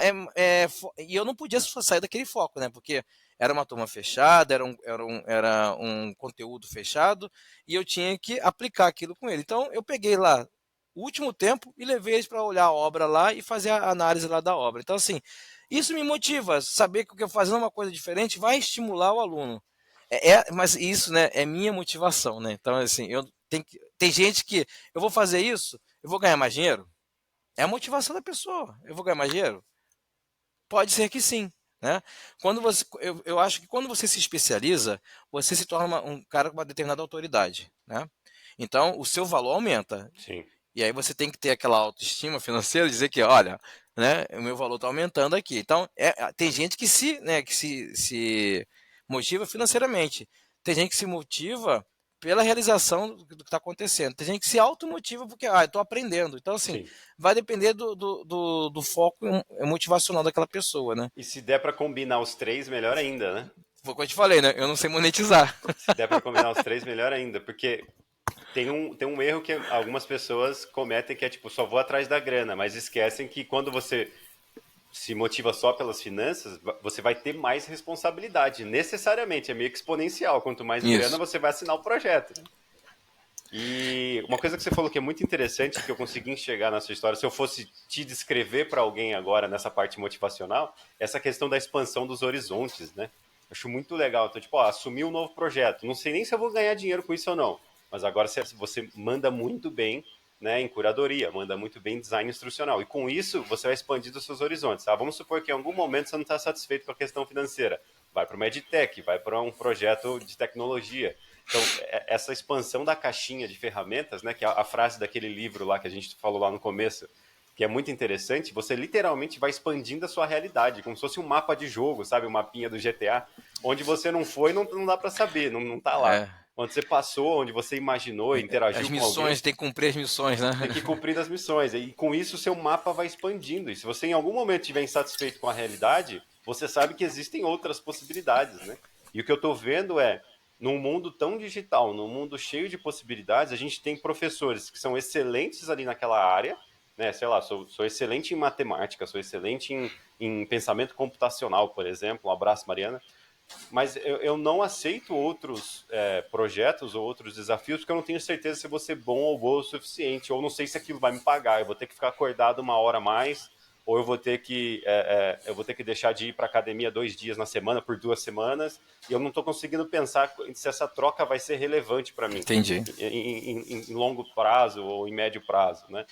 E eu não podia sair daquele foco, né? Porque era uma turma fechada, era um conteúdo fechado, e eu tinha que aplicar aquilo com ele. Então, eu peguei lá o último tempo e levei eles para olhar a obra lá e fazer a análise lá da obra. Então, assim, isso me motiva, saber que o que eu fazendo uma coisa diferente vai estimular o aluno. Mas isso, né, é minha motivação, né? Então, assim, tem gente que eu vou fazer isso, eu vou ganhar mais dinheiro? É a motivação da pessoa. Eu vou ganhar mais dinheiro? Pode ser que sim. Né? Eu acho que quando você se especializa, você se torna um cara com uma determinada autoridade. Né? Então, o seu valor aumenta. Sim. E aí você tem que ter aquela autoestima financeira, dizer que, olha, né, o meu valor está aumentando aqui. Então, tem gente que se motiva financeiramente. Tem gente que se motiva pela realização do que está acontecendo. Tem gente que se automotiva porque, eu estou aprendendo. Então, assim, Sim. vai depender do foco motivacional daquela pessoa, né? E se der para combinar os três, melhor ainda, né? Foi o que eu te falei, né? Eu não sei monetizar. Se der para combinar os três, melhor ainda, porque tem um erro que algumas pessoas cometem que é tipo, só vou atrás da grana, mas esquecem que quando você se motiva só pelas finanças, você vai ter mais responsabilidade. Necessariamente, é meio que exponencial. Quanto mais grana, Isso. você vai assinar o projeto. E uma coisa que você falou que é muito interessante, que eu consegui enxergar na sua história, se eu fosse te descrever para alguém agora nessa parte motivacional, é essa questão da expansão dos horizontes, né? Acho muito legal. Então, tipo, assumir um novo projeto. Não sei nem se eu vou ganhar dinheiro com isso ou não, mas agora você manda muito bem, né, em curadoria, manda muito bem em design instrucional. E com isso, você vai expandindo os seus horizontes. Tá? Vamos supor que em algum momento você não está satisfeito com a questão financeira. Vai para o MedTech, vai para um projeto de tecnologia. Então, essa expansão da caixinha de ferramentas, né, que é a frase daquele livro lá que a gente falou lá no começo, que é muito interessante, você literalmente vai expandindo a sua realidade, como se fosse um mapa de jogo, sabe? Um mapinha do GTA, onde você não foi, não dá para saber, não tá lá. É, Onde você passou, onde você imaginou, interagiu as com alguém, missões, tem que cumprir as missões, né? tem que cumprir as missões. E com isso, o seu mapa vai expandindo. E se você em algum momento estiver insatisfeito com a realidade, você sabe que existem outras possibilidades, né? E o que eu estou vendo é, num mundo tão digital, num mundo cheio de possibilidades, a gente tem professores que são excelentes ali naquela área, né? Sei lá, sou excelente em matemática, sou excelente em pensamento computacional, por exemplo. Um abraço, Mariana. Mas eu não aceito outros projetos ou outros desafios porque eu não tenho certeza se eu vou ser bom ou boa o suficiente, ou não sei se aquilo vai me pagar. Eu vou ter que ficar acordado uma hora a mais, ou eu vou ter que deixar de ir para academia 2 dias na semana por 2 semanas, e eu não estou conseguindo pensar se essa troca vai ser relevante para mim Entendi. em longo prazo ou em médio prazo, né?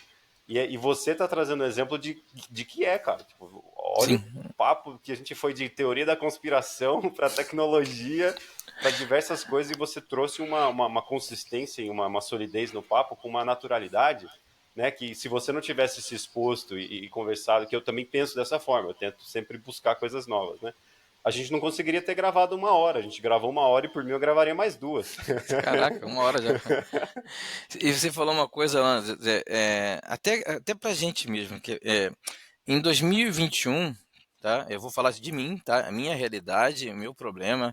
E você está trazendo um exemplo de que cara. Tipo, olha o Sim. papo que a gente foi de teoria da conspiração para tecnologia, para diversas coisas, e você trouxe uma consistência e uma solidez no papo com uma naturalidade, né? Que se você não tivesse se exposto e conversado, que eu também penso dessa forma, eu tento sempre buscar coisas novas, né? A gente não conseguiria ter gravado 1 hora. A gente gravou 1 hora e por mim eu gravaria mais 2. Caraca, 1 hora já. E você falou uma coisa, Ana, até pra gente mesmo, que em 2021, tá? Eu vou falar de mim, tá? A minha realidade, o meu problema.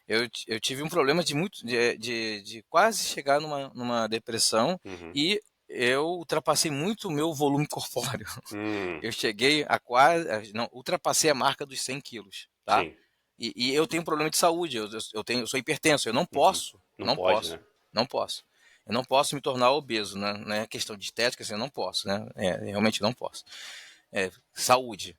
Eu tive um problema de quase chegar numa depressão Uhum. e eu ultrapassei muito o meu volume corpóreo. Hum, Eu cheguei a quase, não, ultrapassei a marca dos 100 quilos, tá? sim. E eu tenho um problema de saúde, eu sou hipertenso, eu não Uhum. posso, Não não pode, posso, né? não posso. Eu não posso me tornar obeso, né? Não é questão de estética, assim, eu não posso, né? Realmente não posso. Saúde.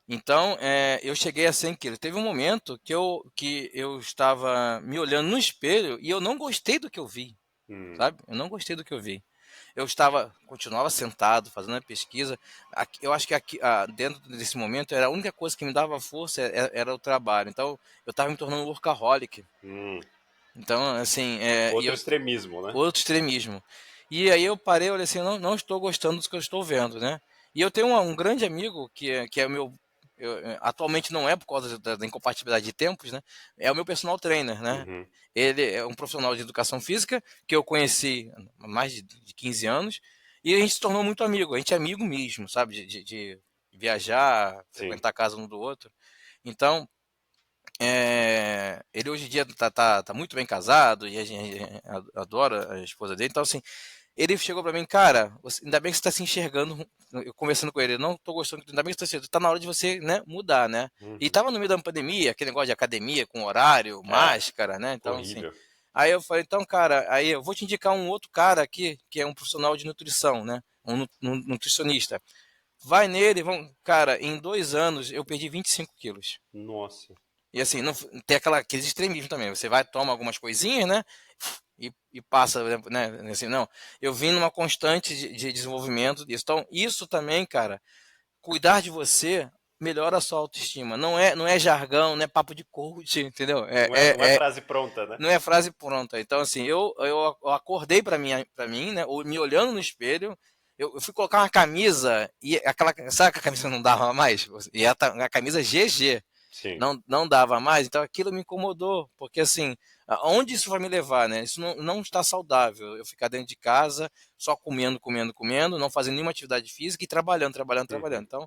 Então, eu cheguei a 100 quilos. Teve um momento que eu estava me olhando no espelho e eu não gostei do que eu vi, Hum, sabe? Eu não gostei do que eu vi. Continuava sentado, fazendo a pesquisa. Eu acho que dentro desse momento, era a única coisa que me dava força era o trabalho. Então, eu estava me tornando workaholic. hum. Então, assim, Outro extremismo, né? outro extremismo. E aí eu parei, olhei assim, não, não estou gostando do que eu estou vendo, né? E eu tenho um grande amigo que é o meu, atualmente não é por causa da incompatibilidade de tempos, né? É o meu personal trainer, né? Uhum. Ele é um profissional de educação física que eu conheci há mais de 15 anos e a gente se tornou muito amigo. A gente é amigo mesmo, sabe? De viajar, Sim. frequentar a casa um do outro. Então, ele hoje em dia tá muito bem casado e a gente adora a esposa dele. Então, assim, ele chegou pra mim, cara, ainda bem que você tá se enxergando, eu conversando com ele, não tô gostando, ainda bem que você tá enxergando, tá na hora de você, né, mudar, né? E Uhum. tava no meio da pandemia, aquele negócio de academia com horário, É, máscara, né? Então, assim, horrível. aí eu falei, então, cara, aí eu vou te indicar um outro cara aqui, que é um profissional de nutrição, né? Um nutricionista. Vai nele, cara, em 2 anos eu perdi 25 quilos. Nossa. E assim, não, tem aquele extremismo também. Você vai, toma algumas coisinhas, né? E passa, né? Assim, não. Eu vim numa constante de desenvolvimento disso. Então, isso também, cara, cuidar de você melhora a sua autoestima. Não é jargão, não é papo de coach, entendeu? Não é frase pronta, né? Não é frase pronta. Então, assim, eu acordei para mim, né? Me olhando no espelho. Eu fui colocar uma camisa e aquela. Sabe que a camisa não dava mais? E a camisa GG Sim. não dava mais, então aquilo me incomodou, porque assim, aonde isso vai me levar, né? Isso não está saudável, eu ficar dentro de casa, só comendo, comendo, comendo, não fazendo nenhuma atividade física e trabalhando, trabalhando, trabalhando. Uhum.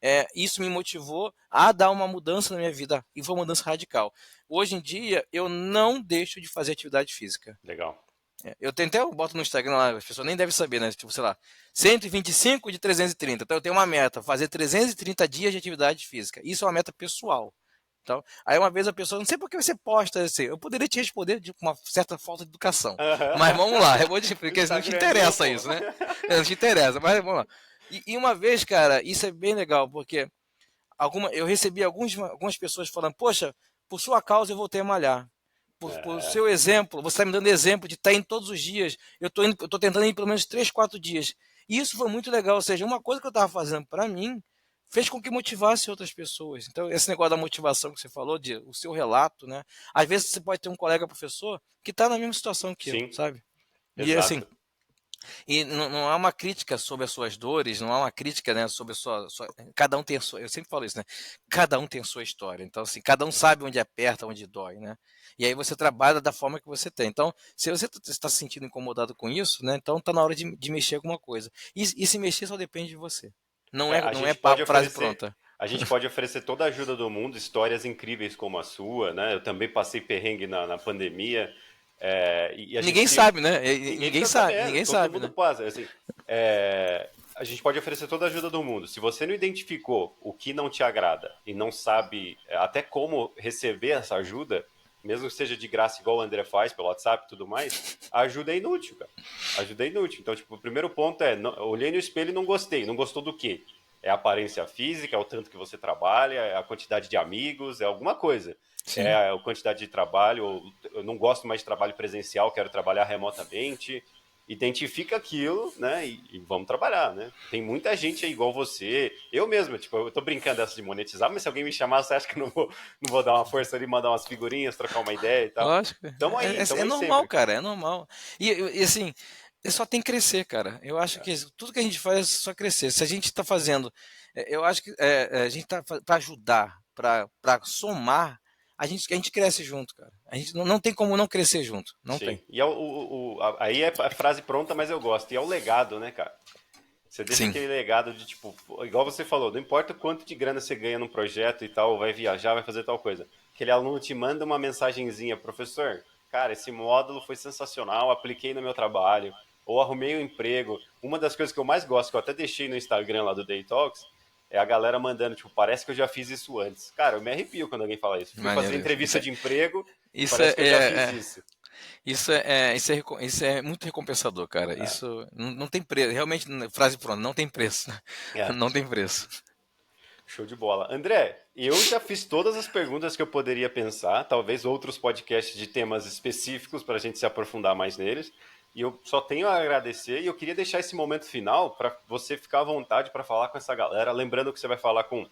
Então, isso me motivou a dar uma mudança na minha vida, e foi uma mudança radical. Hoje em dia, eu não deixo de fazer atividade física. Legal. Eu tenho até, eu boto no Instagram lá, as pessoas nem devem saber, né? Tipo, sei lá, 125 de 330. Então eu tenho uma meta, fazer 330 dias de atividade física. Isso é uma meta pessoal. Então, aí uma vez a pessoa, não sei por que você posta assim, eu poderia te responder de uma certa falta de educação. Mas vamos lá, eu vou te, O porque não te Instagram é meu, interessa pô. isso, né? Não te interessa, mas vamos lá. E uma vez, cara, isso é bem legal, porque eu recebi algumas pessoas falando, poxa, por sua causa eu voltei a malhar. Por É, seu exemplo, você está me dando exemplo de estar indo todos os dias, eu tô tentando ir pelo menos 3, 4 dias. E isso foi muito legal, ou seja, uma coisa que eu estava fazendo para mim fez com que motivasse outras pessoas. Então, esse negócio da motivação que você falou, o seu relato, né? Às vezes você pode ter um colega professor que está na mesma situação que eu, sim, sabe? E assim, exato. e não há uma crítica sobre as suas dores, não há uma crítica, né, sobre cada um tem a sua, eu sempre falo isso, né? Cada um tem a sua história. Então, assim, cada um sabe onde aperta, onde dói, né? E aí você trabalha da forma que você tem. Então, se você está se sentindo incomodado com isso, né? Então tá na hora de mexer alguma coisa. E se mexer só depende de você. Não É, é, não é papo, frase pronta. a gente pode oferecer toda a ajuda do mundo, histórias incríveis como a sua, né? Eu também passei perrengue na pandemia, e a Ninguém gente, sabe, né? ninguém Ninguém fica sabe, sabendo, ninguém todo sabe, mundo né? passa, assim, a gente pode oferecer toda a ajuda do mundo. Se você não identificou o que não te agrada e não sabe até como receber essa ajuda, mesmo que seja de graça, igual o André faz pelo WhatsApp e tudo mais, a ajuda é inútil, cara. A ajuda é inútil. Então, tipo, o primeiro ponto é, olhei no espelho e não gostei. Não gostou do quê? É a aparência física, é o tanto que você trabalha, é a quantidade de amigos, é alguma coisa. É Sim. a quantidade de trabalho, eu não gosto mais de trabalho presencial, quero trabalhar remotamente. Identifica aquilo, né? E vamos trabalhar, né? Tem muita gente aí igual você. Eu mesmo, tipo, eu tô brincando dessa de monetizar, mas se alguém me chamar, você acha que eu não vou dar uma força ali, mandar umas figurinhas, trocar uma ideia e tal? Lógico. Tamo É aí normal, sempre, cara. cara, é normal. E assim, só tem que crescer, cara. Eu acho que tudo que a gente faz é só crescer. Se a gente está fazendo, eu acho que a gente está para ajudar, para somar, a gente cresce junto, cara. A gente não tem como não crescer junto. Não Sim. tem. E aí é a frase pronta, mas eu gosto. E é o legado, né, cara? Você deixa Sim. aquele legado de tipo, igual você falou, não importa quanto de grana você ganha num projeto e tal, vai viajar, vai fazer tal coisa. Aquele aluno te manda uma mensagenzinha, professor, cara, esse módulo foi sensacional, apliquei no meu trabalho, ou arrumei um emprego. Uma das coisas que eu mais gosto, que eu até deixei no Instagram lá do Day Talks, é a galera mandando, tipo, parece que eu já fiz isso antes. Cara, eu me arrepio quando alguém fala isso. Fui fazer Maneiro. entrevista de emprego e Isso parece que eu já fiz isso. isso é muito recompensador, cara. É. Isso não tem preço. Realmente, frase pronta, não tem preço. É. Não tem preço. Show de bola. André, eu já fiz todas as perguntas que eu poderia pensar, talvez outros podcasts de temas específicos para a gente se aprofundar mais neles. E eu só tenho a agradecer e eu queria deixar esse momento final para você ficar à vontade para falar com essa galera. Lembrando que você vai falar com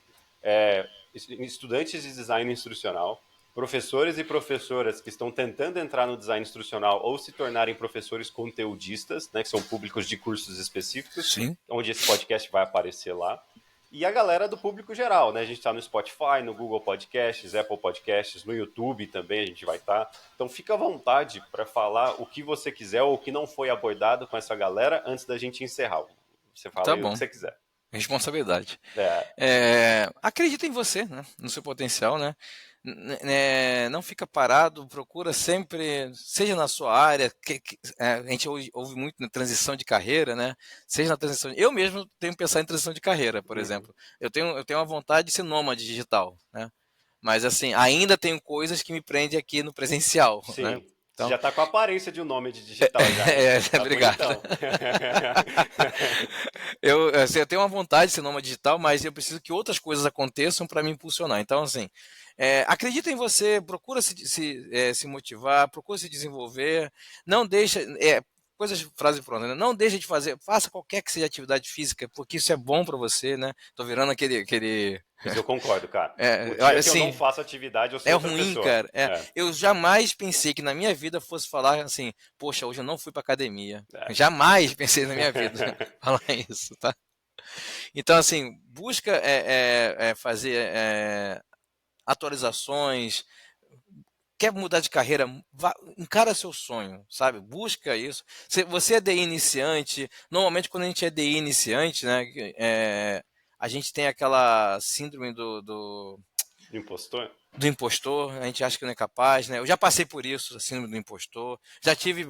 estudantes de design instrucional, professores e professoras que estão tentando entrar no design instrucional ou se tornarem professores conteudistas, né, que são públicos de cursos específicos, Sim. onde esse podcast vai aparecer lá. E a galera do público geral, né? A gente está no Spotify, no Google Podcasts, Apple Podcasts, no YouTube também a gente vai estar. Então fica à vontade para falar o que você quiser ou o que não foi abordado com essa galera antes da gente encerrar. Você fala Tá aí o que bom. você quiser. Responsabilidade. É, Acredita em você, né? No seu potencial, né? Não fica parado, procura sempre, seja na sua área, a gente ouve muito na transição de carreira, né? Seja na transição. Eu mesmo tenho que pensar em transição de carreira, por uhum. exemplo. Eu tenho uma vontade de ser nômade digital, né? Mas assim, ainda tenho coisas que me prendem aqui no presencial, né? Sim. Você Então, já tá com a aparência de um nome de digital já, hein? Tá obrigado. bonitão. Eu tenho uma vontade de ser nômade digital, mas eu preciso que outras coisas aconteçam para me impulsionar. Então, assim, acredita em você, procura se motivar, procura se desenvolver, não deixa. Frase pronta, né? Não deixa de fazer, faça qualquer que seja atividade física, porque isso é bom para você, né? Tô virando aquele Mas eu concordo, cara. O dia que eu não assim, faço atividade, eu é sou outra ruim, pessoa. cara. É, Eu jamais pensei que na minha vida fosse falar assim, poxa, hoje eu não fui para academia. é. Jamais pensei na minha vida falar isso, tá? Então, assim, busca fazer atualizações, quer mudar de carreira, encara seu sonho, sabe? Busca isso. Se você é DI iniciante, normalmente quando a gente é DI iniciante, né, a gente tem aquela síndrome Impostor? do impostor, a gente acha que não é capaz, né? Eu já passei por isso, a síndrome do impostor. Já tive,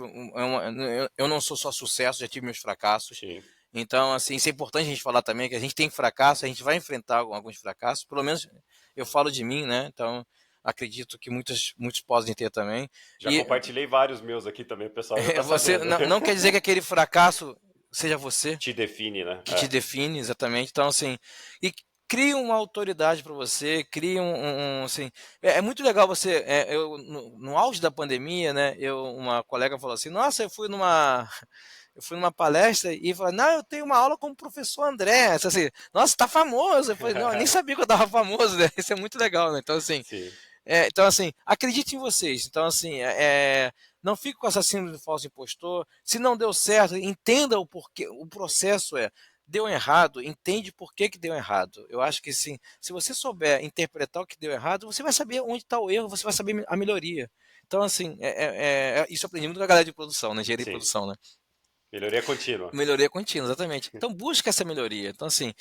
eu não sou só sucesso, já tive meus fracassos. Sim. Então, assim, isso é importante a gente falar também, que a gente tem fracasso, a gente vai enfrentar alguns fracassos, pelo menos eu falo de mim, né? Então, acredito que muitos podem ter também. Já E compartilhei vários meus aqui também, o pessoal já tá você sabendo. não quer dizer que aquele fracasso seja você Te define, né? que te define exatamente. Então, assim, e cria uma autoridade para você, cria assim, é muito legal você, no auge da pandemia, né, uma colega falou assim, nossa, eu fui numa palestra e falei, não, eu tenho uma aula com o professor André, assim, nossa, tá famoso, eu falei, não, eu nem sabia que eu tava famoso, né, isso é muito legal, né, então assim, Sim. acredite em vocês. Então, assim, não fique com essa síndrome do falso impostor. Se não deu certo, entenda o porquê. O processo deu errado, entende por que deu errado. Eu acho que sim, se você souber interpretar o que deu errado, você vai saber onde está o erro, você vai saber a melhoria. Então, assim, isso eu aprendi muito com a galera de produção, né? Engenharia de Sim. produção, né? Melhoria contínua. Melhoria contínua, exatamente. Então, busca essa melhoria. Então, assim,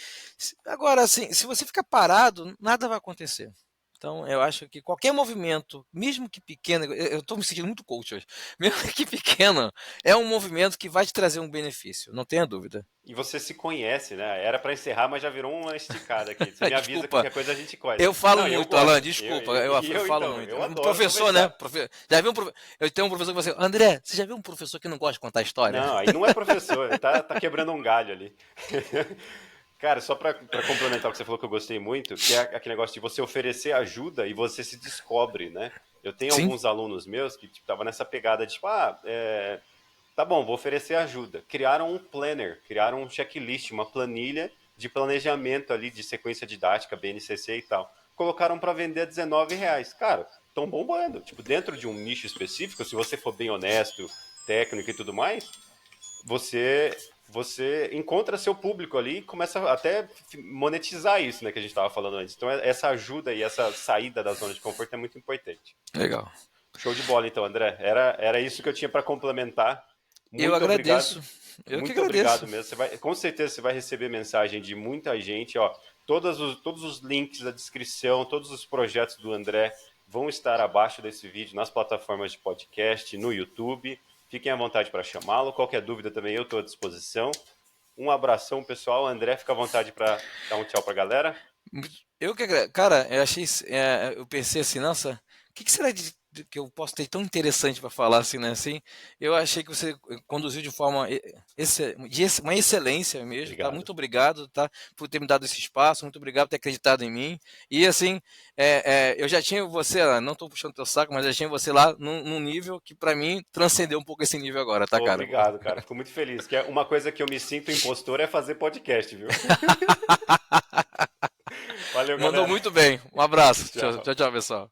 agora, assim, se você ficar parado, nada vai acontecer. Então, eu acho que qualquer movimento, mesmo que pequeno, eu estou me sentindo muito coach hoje, mesmo que pequeno, é um movimento que vai te trazer um benefício, não tenha dúvida. E você se conhece, né? Era pra encerrar, mas já virou uma esticada aqui. Você me avisa Desculpa, qualquer coisa a gente corta. eu falo Não, eu muito, Alan, gosto. desculpa, E eu eu, falo então, muito. eu Um adoro professor, né? conversar. Já viu eu tenho um professor que você, André, você já viu um professor que não gosta de contar história? Não, aí não é professor, ele tá quebrando um galho ali. Cara, só para complementar o que você falou que eu gostei muito, que é aquele negócio de você oferecer ajuda e você se descobre, né? Eu tenho Sim, alguns alunos meus que estavam nessa pegada de, tipo, tá bom, vou oferecer ajuda. Criaram um planner, criaram um checklist, uma planilha de planejamento ali de sequência didática, BNCC e tal. Colocaram para vender R$ 19. Cara, estão bombando. Tipo, dentro de um nicho específico, se você for bem honesto, técnico e tudo mais, você encontra seu público ali e começa até monetizar isso, né, que a gente estava falando antes. Então, essa ajuda e essa saída da zona de conforto é muito importante. legal. Show de bola, então, André. Era isso que eu tinha para complementar. Eu Muito obrigado. agradeço. Eu que Muito obrigado agradeço. mesmo. Com certeza você vai receber mensagem de muita gente. Ó, todos os links da descrição, todos os projetos do André vão estar abaixo desse vídeo nas plataformas de podcast, no YouTube. Fiquem à vontade para chamá-lo. Qualquer dúvida também eu estou à disposição. Um abração, pessoal. André, fica à vontade para dar um tchau para a galera. Cara, eu achei, eu pensei assim, nossa, o que será que eu posso ter tão interessante para falar assim, né? Assim, eu achei que você conduziu de forma uma excelência mesmo, tá? Obrigado. Muito obrigado, tá? Por ter me dado esse espaço, muito obrigado por ter acreditado em mim. E assim, eu já tinha você, não estou puxando teu saco, mas já tinha você lá num nível que para mim transcendeu um pouco esse nível agora, tá, cara? Obrigado, cara. Fico muito feliz. Que é uma coisa que eu me sinto impostor é fazer podcast, viu? Valeu, Mandou galera. muito bem. Um abraço. Tchau, Tchau. tchau, tchau, pessoal.